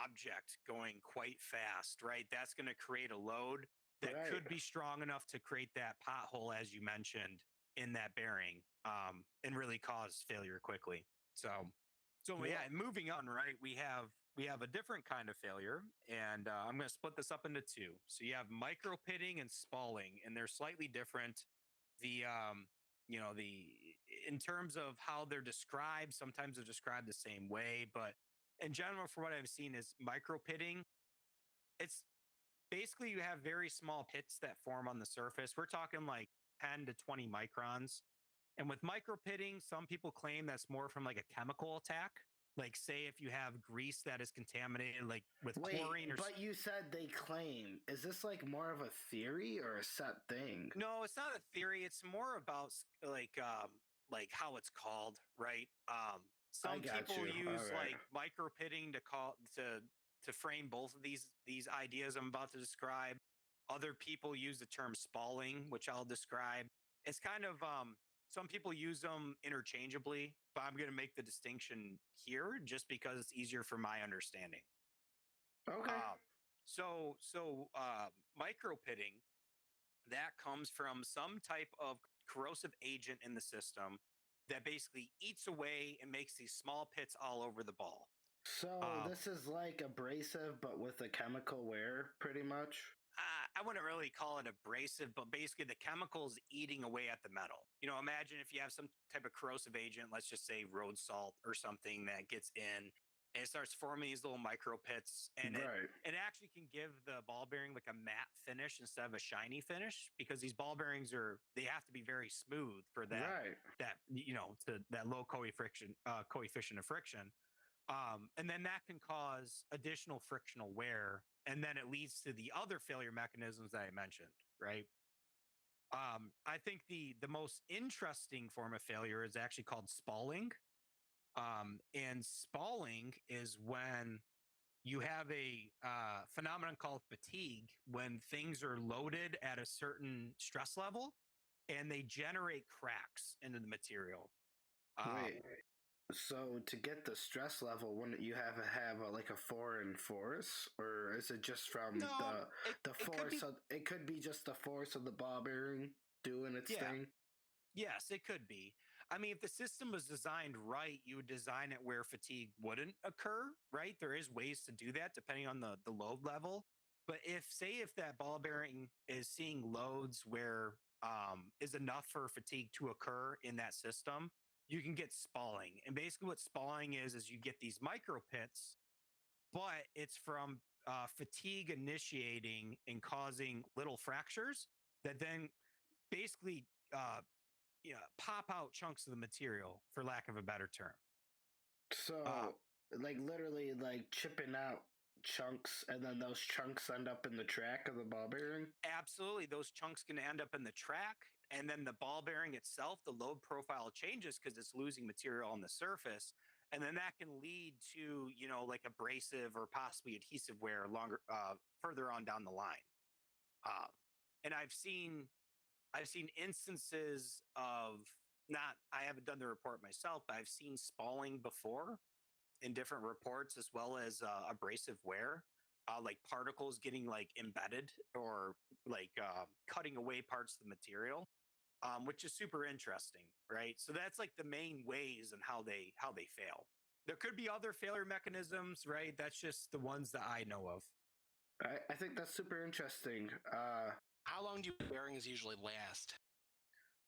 object going quite fast, right? That's going to create a load that Right. could be strong enough to create that pothole, as you mentioned, in that bearing, and really cause failure quickly. So Well- yeah, moving on, right? We have we have a different kind of failure, and I'm going to split this up into two. So you have micro pitting and spalling, and they're slightly different. The the in terms of how they're described, sometimes they're described the same way, but in general, for what I've seen, is micro pitting. It's basically you have very small pits that form on the surface. We're talking like 10 to 20 microns. And with micro pitting, some people claim that's more from like a chemical attack. Like, say, if you have grease that is contaminated, like with chlorine or. But you said they claim. Is this like more of a theory or a set thing? No, it's not a theory. It's more about like how it's called, right? Some got people you. use All right. like micro pitting to frame both of these ideas I'm about to describe. Other people use the term spalling, which I'll describe. It's kind of some people use them interchangeably, but I'm going to make the distinction here just because it's easier for my understanding. Okay. Micro pitting, that comes from some type of corrosive agent in the system that basically eats away and makes these small pits all over the ball. So this is like abrasive, but with a chemical wear, pretty much. I wouldn't really call it abrasive, but basically the chemicals eating away at the metal. Imagine if you have some type of corrosive agent, let's just say road salt or something that gets in and it starts forming these little micro pits, and it actually can give the ball bearing like a matte finish instead of a shiny finish, because these ball bearings they have to be very smooth for that low coefficient of friction. And then that can cause additional frictional wear, and then it leads to the other failure mechanisms that I mentioned, right? I think the most interesting form of failure is actually called spalling. And spalling is when you have a phenomenon called fatigue, when things are loaded at a certain stress level and they generate cracks into the material. Wait. So to get the stress level, wouldn't you have like a foreign force, or is it just from the force? It could be just the force of the ball bearing doing its thing. Yes, it could be. I mean, if the system was designed right, you would design it where fatigue wouldn't occur, right? There is ways to do that depending on the load level. But if that ball bearing is seeing loads where is enough for fatigue to occur in that system, you can get spalling. And basically what spalling is you get these micro pits, but it's from fatigue initiating and causing little fractures that then basically pop out chunks of the material, for lack of a better term. So like literally like chipping out chunks, and then those chunks end up in the track of the ball bearing? Absolutely. Those chunks can end up in the track, and then the ball bearing itself, the load profile changes because it's losing material on the surface. And then that can lead to, like abrasive or possibly adhesive wear further on down the line. And I've seen instances of I haven't done the report myself, but I've seen spalling before in different reports, as well as abrasive wear, like particles getting like embedded or like cutting away parts of the material, which is super interesting, right? So that's like the main ways and how they fail. There could be other failure mechanisms, right? That's just the ones that I know of. I think that's super interesting. How long do bearings usually last?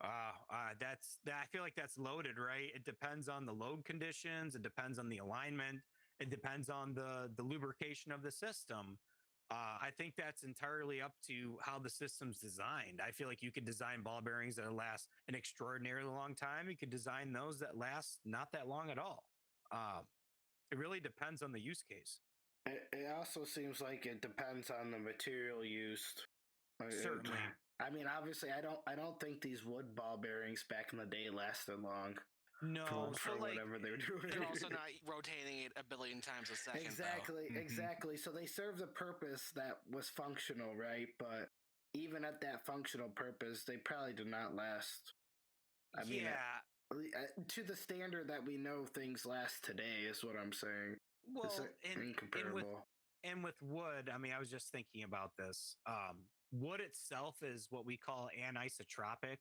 I feel like that's loaded, right? It depends on the load conditions. It depends on the alignment. It depends on the lubrication of the system. I think that's entirely up to how the system's designed. I feel like you could design ball bearings that last an extraordinarily long time. You could design those that last not that long at all. It really depends on the use case. It also seems like it depends on the material used. Certainly. I mean, obviously, I don't think these wood ball bearings back in the day lasted long. No, for whatever they're doing. They're also not rotating it a billion times a second. Exactly. So they serve the purpose that was functional, right? But even at that functional purpose, they probably did not last. I mean, to the standard that we know things last today is what I'm saying. Well, it's incomparable. And with wood, I mean, I was just thinking about this. Wood itself is what we call anisotropic.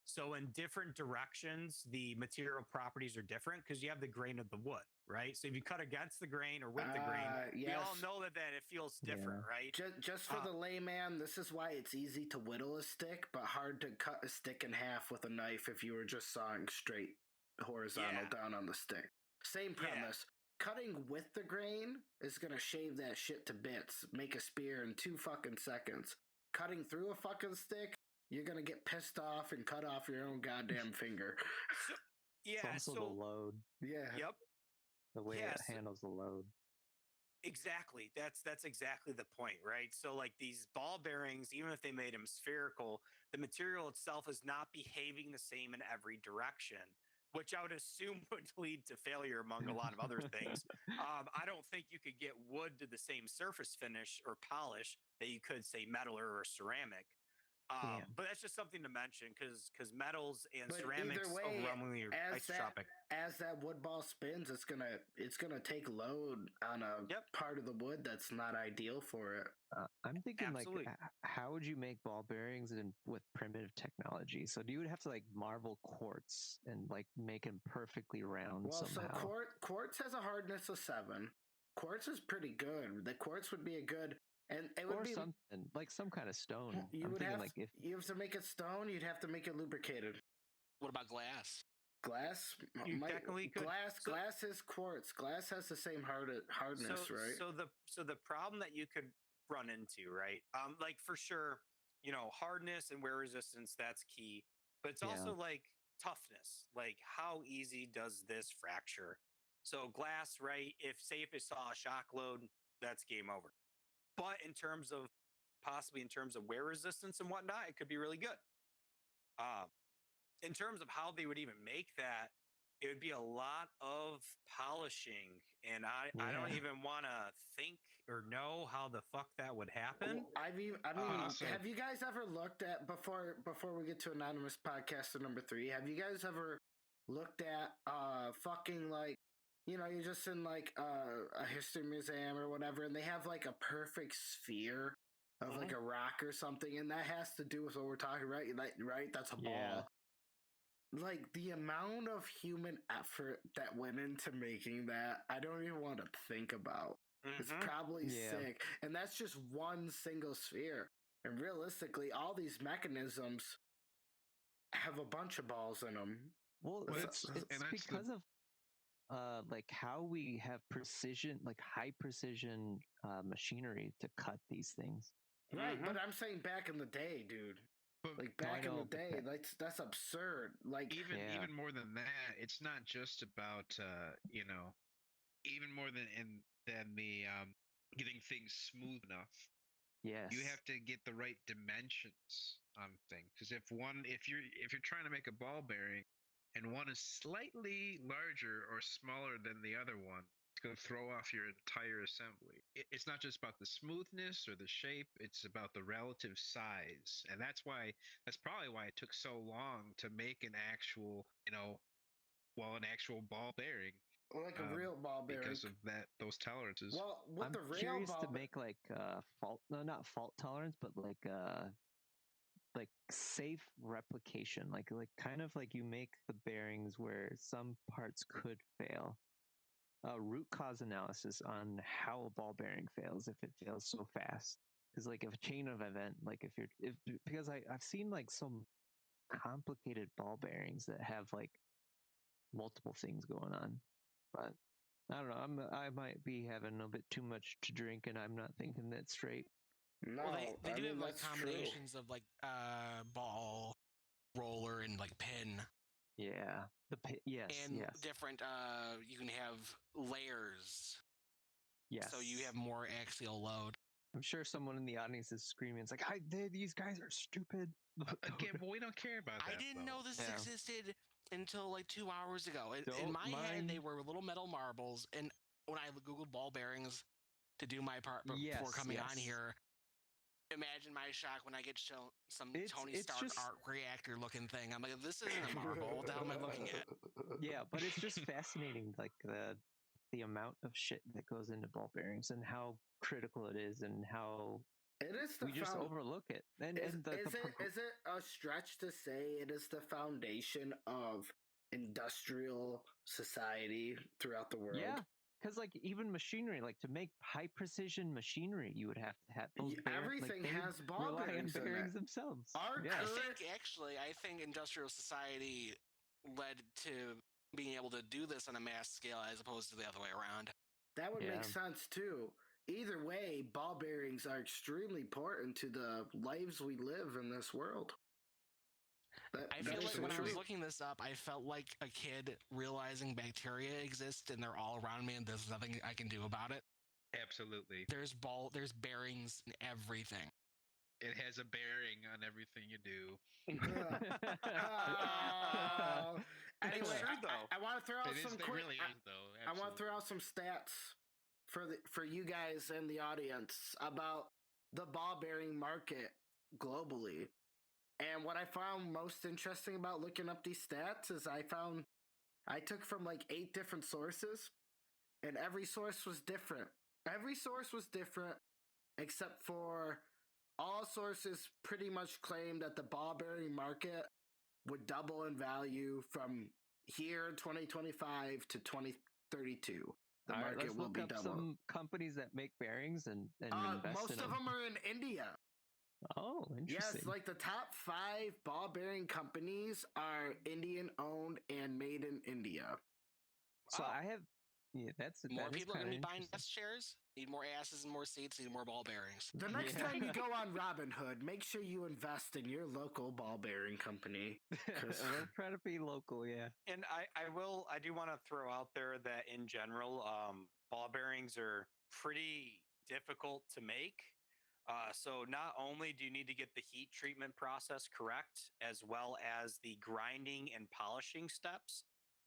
So in different directions, the material properties are different because you have the grain of the wood, right? So if you cut against the grain or with the grain, we all yes. know that it feels different, right? Just for the layman, this is why it's easy to whittle a stick, but hard to cut a stick in half with a knife if you were just sawing straight horizontal Yeah. down on the stick. Same Yeah. premise. Cutting with the grain is gonna shave that shit to bits, make a spear in 2 fucking seconds. Cutting through a fucking stick, you're gonna get pissed off and cut off your own goddamn finger. So, It's yeah. also So the load, Yeah. yep. the way Yeah, it so- handles the load. Exactly. That's exactly the point, right? So like these ball bearings, even if they made them spherical, the material itself is not behaving the same in every direction, which I would assume would lead to failure among a lot of other things. I don't think you could get wood to the same surface finish or polish that you could say metal or ceramic. Yeah. But that's just something to mention because metals and But ceramics either way, overwhelmingly are isotropic. as that wood ball spins, it's gonna take load on a Yep. part of the wood that's not ideal for it. I'm thinking Absolutely. like, how would you make ball bearings with primitive technology? So you would have to like marble quartz and like make them perfectly round Well, somehow. so quartz has a hardness of 7. Quartz is pretty good. The quartz would be a good, and it would or be something like some kind of stone. You I'm would thinking have like if you have to make it stone. You'd have to make it lubricated. What about glass? Glass, You technically could. glass is quartz. Glass has the same hardness, right? So the problem that you could run into, right? Like for sure, hardness and wear resistance, that's key. But it's also like toughness. Like how easy does this fracture? So glass, right? If it saw a shock load, that's game over. But possibly in terms of wear resistance and whatnot, it could be really good. In terms of how they would even make that, it would be a lot of polishing, and I don't Yeah. even want to think or know how the fuck that would happen. I mean, Also- have you guys ever looked at before we get to anonymous podcaster number 3? Have you guys ever looked at fucking like you're just in like a history museum or whatever, and they have like a perfect sphere of like a rock or something, and that has to do with what we're talking about, right? That's a ball. Yeah. Like the amount of human effort that went into making that, I don't even want to think about. It's probably Yeah. sick. And that's just one single sphere. And realistically, all these mechanisms have a bunch of balls in them. Well, Well, it's and that's because of like how we have precision, like high precision machinery to cut these things. Right, but I'm saying back in the day, dude. But Like back in know, the but day, that's absurd. Like Yeah. even more than that, it's not just about even more than the getting things smooth enough. Yes. You have to get the right dimensions on things, because if you're trying to make a ball bearing and one is slightly larger or smaller than the other one, it's going to throw off your entire assembly. It's not just about the smoothness or the shape, it's about the relative size. And that's probably why it took so long to make an actual ball bearing, a real ball bearing. because of those tolerances. Well, with I'm the real curious ball to make like not fault tolerance, but like safe replication, like kind of like you make the bearings where some parts could fail. Root cause analysis on how a ball bearing fails if it fails so fast. Because like if a chain of event, like because I've seen like some complicated ball bearings that have like multiple things going on, but I don't know. I might be having a bit too much to drink, and I'm not thinking that straight. No, Well, they I do mean, have like that's true. combinations of like ball, roller, and like pin, Yeah, yes, and yes, different. You can have layers, yes. so you have more axial load. I'm sure someone in the audience is screaming. It's like, these guys are stupid. Again, but we don't care about that. I didn't know this Yeah. existed until like 2 hours ago. In Don't my head, they mind- were little metal marbles, and when I googled ball bearings to do my part before Yes, coming on yes. here, imagine my shock when I get shown some Tony it's Stark just- arc reactor looking thing. I'm like, this isn't a marble. What the hell am I looking at? Yeah, but it's just fascinating, like the amount of shit that goes into ball bearings and how critical it is, and how It is the we just overlook it. And Is the it a stretch to say it is the foundation of industrial society throughout the world. Yeah, because like even machinery, like to make high precision machinery, you would have to have those bearings. Everything Like, they has would ball rely on bearings in bearings it. themselves. Our Yeah. I think industrial society led to being able to do this on a mass scale as opposed to the other way around. That would Yeah. make sense too. Either way, ball bearings are extremely important to the lives we live in this world. I feel that's like so when I was true. looking this up, I felt like a kid realizing bacteria exist and they're all around me and there's nothing I can do about it. Absolutely. There's bearings in everything. It has a bearing on everything you do. Anyway, true, though. I want to throw out It is, some it quick. really is, though. I want to Absolutely. throw out some stats for you guys in the audience about the ball bearing market globally. And what I found most interesting about looking up these stats is I took from like 8 different sources, and every source was different. Every source was different, except for all sources pretty much claim that the ball bearing market would double in value from here 2025 to 2032. The All right, market let's will look be up double. some companies that make bearings and invest Most in of them. them are in India. Oh, interesting. Yes, like the top 5 ball bearing companies are Indian owned and made in India. So Wow. I have, yeah, More that is people are kind going of to be buying interesting. desk chairs, need more asses and more seats, need more ball bearings. The next Yeah. time you go on Robinhood, make sure you invest in your local ball bearing company. We'll try to be local, yeah. And I do want to throw out there that in general, ball bearings are pretty difficult to make. So not only do you need to get the heat treatment process correct, as well as the grinding and polishing steps,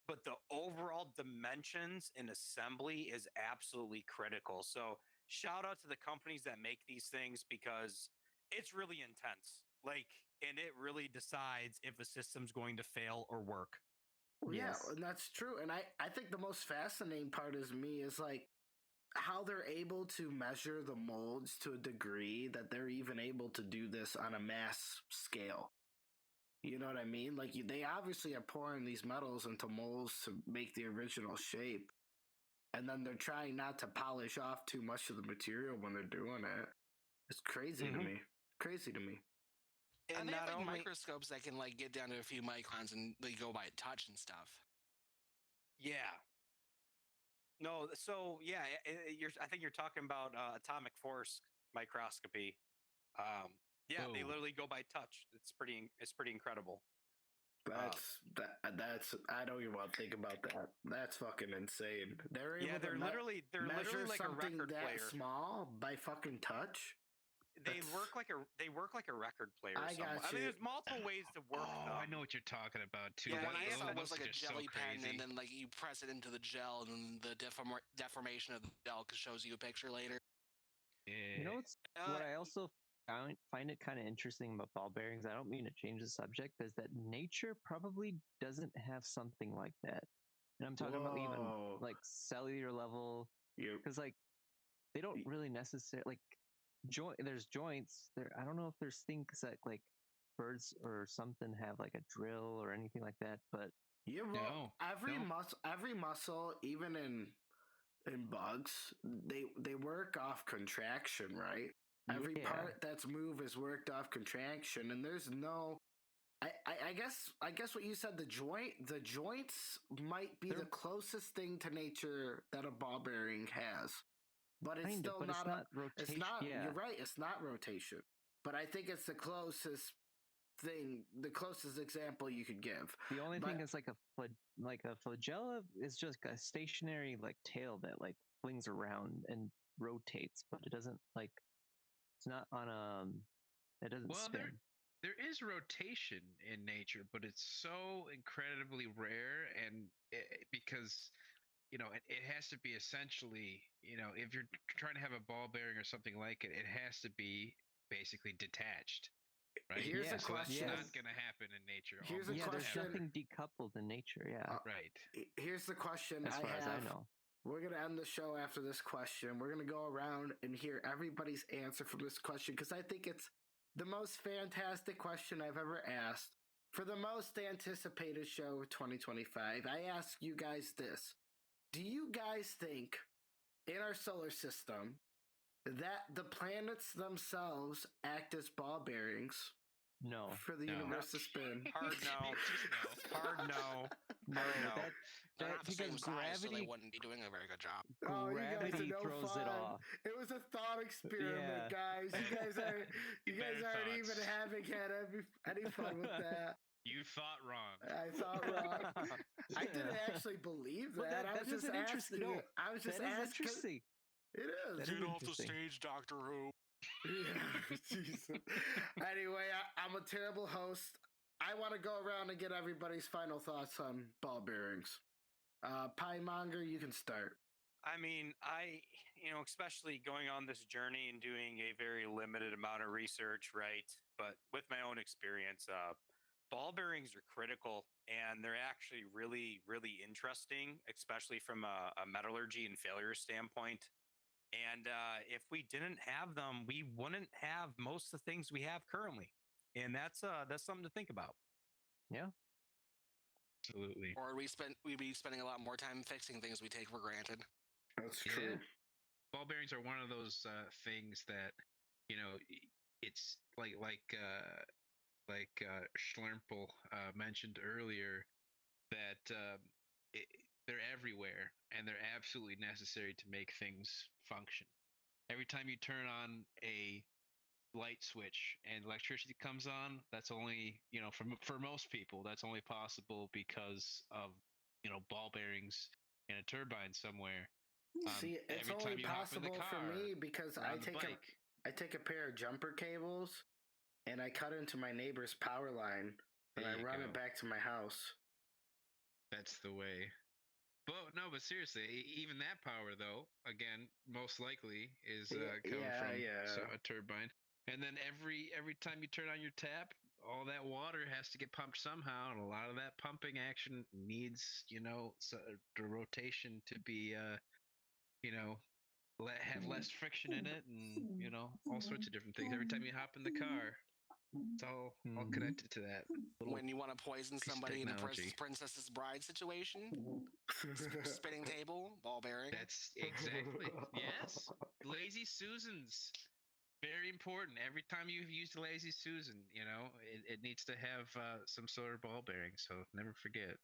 but the overall dimensions and assembly is absolutely critical. So shout out to the companies that make these things because it's really intense. Like, and it really decides if a system's going to fail or work. Well, Yes. yeah, and that's true. And I think the most fascinating part is like how they're able to measure the molds to a degree that they're even able to do this on a mass scale. You know what I mean? Like they obviously are pouring these metals into molds to make the original shape, and then they're trying not to polish off too much of the material when they're doing it. It's crazy to Mhm. me. Crazy to me. And they have not like only microscopes that can like get down to a few microns and they go by touch and stuff. yeah. No, so yeah, I think you're talking about atomic force microscopy. Yeah, they Whoa. literally go by touch. It's pretty incredible. That's I don't even want to think about that. That's fucking insane. They're able Yeah, to they're literally measure like a something record that player. small by fucking touch. They work like a record player. I somewhat. got I mean, you. there's multiple ways to work Oh, them. I know what you're talking about too. Yeah, Yeah, one I yeah, saw that- was like a Those are so jelly pen, crazy. and then like you press it into the gel, and then the deformation of the gel shows you a picture later. Yeah. You know what I also find it kind of interesting about ball bearings? I don't mean to change the subject, is that nature probably doesn't have something like that. And I'm talking about even Whoa. like cellular level, You because like they don't really necessarily like there's joints there. I don't know if there's things that like birds or something have like a drill or anything like that, but yeah, well, No, every muscle, even in bugs, they work off contraction, right? Every yeah, part that's moved is worked off contraction, and there's no. I guess what you said, the joints might be They're- the closest thing to nature that a ball bearing has, but it's kind of, still but not it's a. not rotation. It's not. Yeah, You're right. It's not rotation, but I think it's the closest thing, the closest example you could give. the only But thing is like a flagella is just a stationary like tail that like flings around and rotates, but it doesn't like it's not on it doesn't well, spin. there is rotation in nature, but it's so incredibly rare, and because it has to be essentially, if you're trying to have a ball bearing or something like it, it has to be basically detached, right? here's Yeah, a So that's question. not going to happen in nature. Here's a almost Yeah, there's question. never. nothing decoupled in nature. Yeah, Right. Here's the question as I far as I have. know. We're going to end the show after this question. We're going to go around and hear everybody's answer from this question because I think it's the most fantastic question I've ever asked for the most anticipated show of 2025, I ask you guys this. Do you guys think in our solar system that the planets themselves act as ball bearings No. for the No. universe to spin? Hard no. Just no. Hard no. No, Hard no. They're not the because same size, so they gravity wouldn't be doing a very good job. Oh, you guys are gravity no throws fun. it off. It was a thought experiment, Yeah. guys. You guys aren't Better even thoughts. having had any fun with that. You thought wrong. I thought wrong. I didn't Yeah. actually believe that. Well, that I was just is an interesting. asking. No, I was just that is asking. interesting. It is. That is interesting. stage, Doctor Who. Yeah, Jesus. Anyway, I'm a terrible host. I want to go around and get everybody's final thoughts on ball bearings. Pie Monger, you can start. I mean, especially going on this journey and doing a very limited amount of research, right? But with my own experience, ball bearings are critical and they're actually really, really interesting, especially from a metallurgy and failure standpoint. And if we didn't have them, we wouldn't have most of the things we have currently. And that's something to think about. Yeah. Absolutely. Or we'd be spending a lot more time fixing things we take for granted. That's true. Yeah. Ball bearings are one of those things that, it's like Schlermpel mentioned earlier that they're everywhere and they're absolutely necessary to make things function. Every time you turn on a light switch and electricity comes on, that's only, for most people, that's only possible because of, ball bearings and a turbine somewhere. See, it's every only time you hop in the possible for car me because or I on the take a pair of jumper cables and I cut into my neighbor's power line and There I you run go. it back to my house. That's the way. But seriously, even that power, though, again, most likely is coming from a turbine. And then every time you turn on your tap, all that water has to get pumped somehow, and a lot of that pumping action needs, the rotation to be, have less friction in it, and all sorts of different things. Every time you hop in the car, it's all connected to that. When you want to poison piece of somebody in a technology. Princess's Bride situation, spinning table, ball bearing. That's exactly. Yes. Lazy Susans. Very important. Every time you've used a Lazy Susan, it needs to have some sort of ball bearing. So never forget.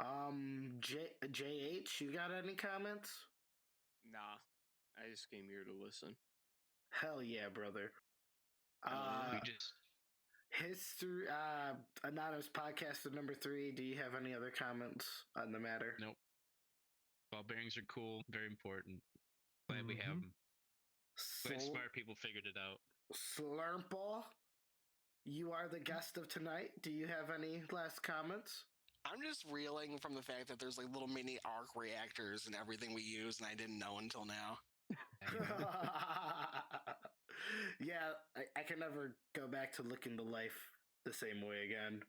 JH, you got any comments? Nah, I just came here to listen. Hell yeah, brother. We just History, Anonymous Podcaster number 3, do you have any other comments on the matter? Nope. Ball bearings are cool. Very important. Glad we have them. Glad smart people figured it out. Slurple, you are the guest of tonight. Do you have any last comments? I'm just reeling from the fact that there's like little mini arc reactors and everything we use, and I didn't know until now. Yeah, I can never go back to looking to life the same way again.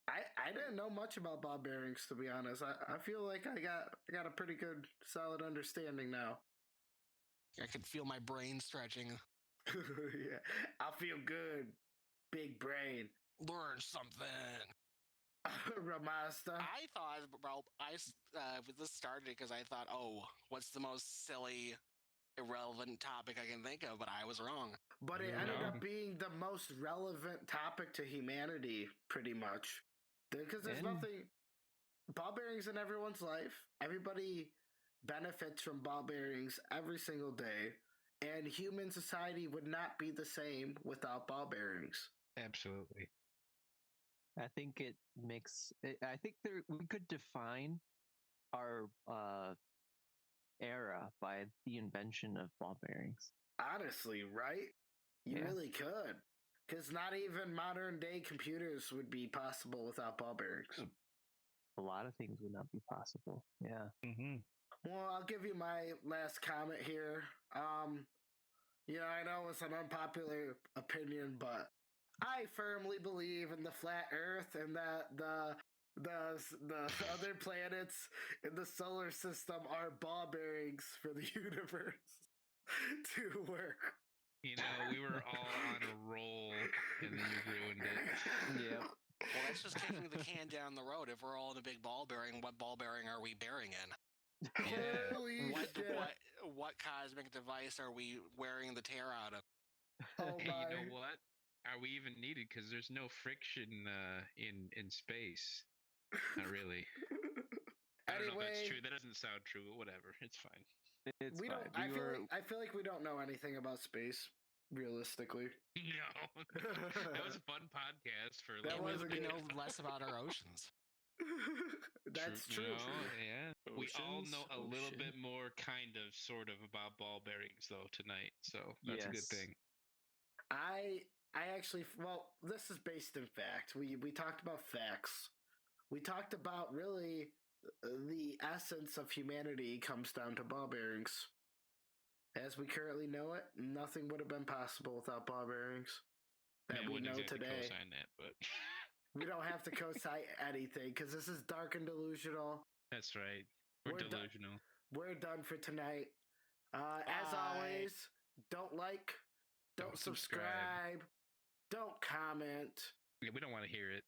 I didn't know much about ball bearings, to be honest. I feel like I got a pretty good, solid understanding now. I could feel my brain stretching. Yeah, I feel good, big brain. Learn something. Ramasta. I thought, well, this started because I thought, oh, what's the most silly, irrelevant topic I can think of? But I was wrong. But it ended up being the most relevant topic to humanity, pretty much. Because there's nothing. Ball bearings in everyone's life. Everybody benefits from ball bearings every single day. And human society would not be the same without ball bearings. Absolutely. I think it makes. I think we could define our era by the invention of ball bearings. Honestly, right? You Yeah. really could. Because not even modern day computers would be possible without ball bearings. A lot of things would not be possible. Yeah. Mm-hmm. Well, I'll give you my last comment here. I know it's an unpopular opinion, but I firmly believe in the flat Earth and that the other planets in the solar system are ball bearings for the universe to work. We were all on a roll, and then you ruined it. Yeah. that's just kicking the can down the road. If we're all in a big ball bearing, what ball bearing are we bearing in? Yeah. Holy shit. What cosmic device are we wearing the tear out of? Oh Hey, you know my. what? Are we even needed? Because there's no friction in space. Not really. I don't know if that's Anyway, true. That doesn't sound true, but whatever. It's fine. It's we fine. don't. I feel like we don't know anything about space, realistically. No, that was a fun podcast for a That little was bit. a We good- know less about our oceans. That's true. Yeah. We all Oceans, know a little ocean. bit more, kind of, sort of, about ball bearings though tonight. So that's a good Yes. thing. I actually, well, this is based in fact. We talked about facts. We talked about really the essence of humanity comes down to ball bearings. As we currently know it, nothing would have been possible without ball bearings that Man, I we wouldn't know exactly today. co-sign that, but We don't have to co-sign anything because this is dark and delusional. that's right. We're We're done. delusional. We're done for tonight. As Bye. always, don't like, don't subscribe, don't comment. Yeah, we don't want to hear it.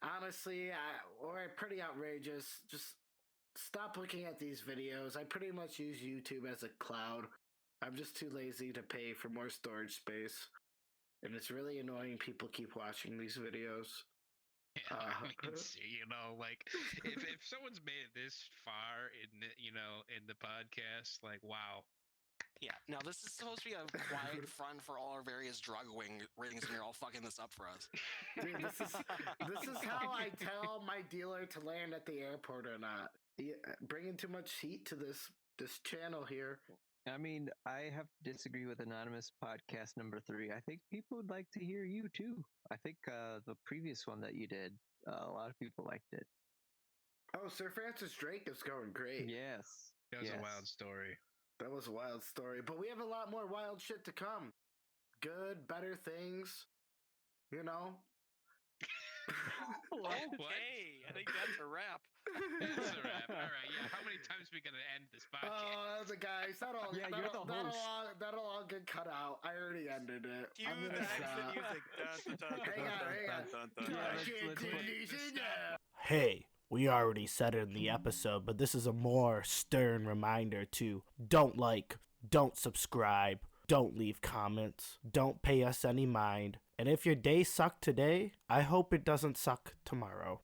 Honestly, we're pretty outrageous. Just stop looking at these videos. I pretty much use YouTube as a cloud. I'm just too lazy to pay for more storage space. And it's really annoying people keep watching these videos. Yeah, I mean, you know, like if someone's made it this far in the, in the podcast, like wow. Yeah. Now this is supposed to be a quiet front for all our various drug rings, and you're all fucking this up for us. Dude, this is how I tell my dealer to land at the airport or not. Bringing too much heat to this channel here. I mean, I have to disagree with Anonymous podcast number 3. I think people would like to hear you too. I think the previous one that you did, a lot of people liked it. Oh, Sir Francis Drake is going great. Yes. That was yes. a wild story. That was a wild story, but we have a lot more wild shit to come. Good, better things, you know. Okay, I think that's a wrap. That's a wrap. All right, yeah. How many times are we gonna end this podcast? The guys, Yeah, you're the host. that'll all get cut out. I already ended it. Cue I'm the gonna exit stop. music. Dun, dun, dun, Hang on, dun, hang on. dun, dun, dun, Yeah, dun. let's put- Hey, we already said it in the episode, but this is a more stern reminder to don't like, don't subscribe, don't leave comments, don't pay us any mind. And if your day sucked today, I hope it doesn't suck tomorrow.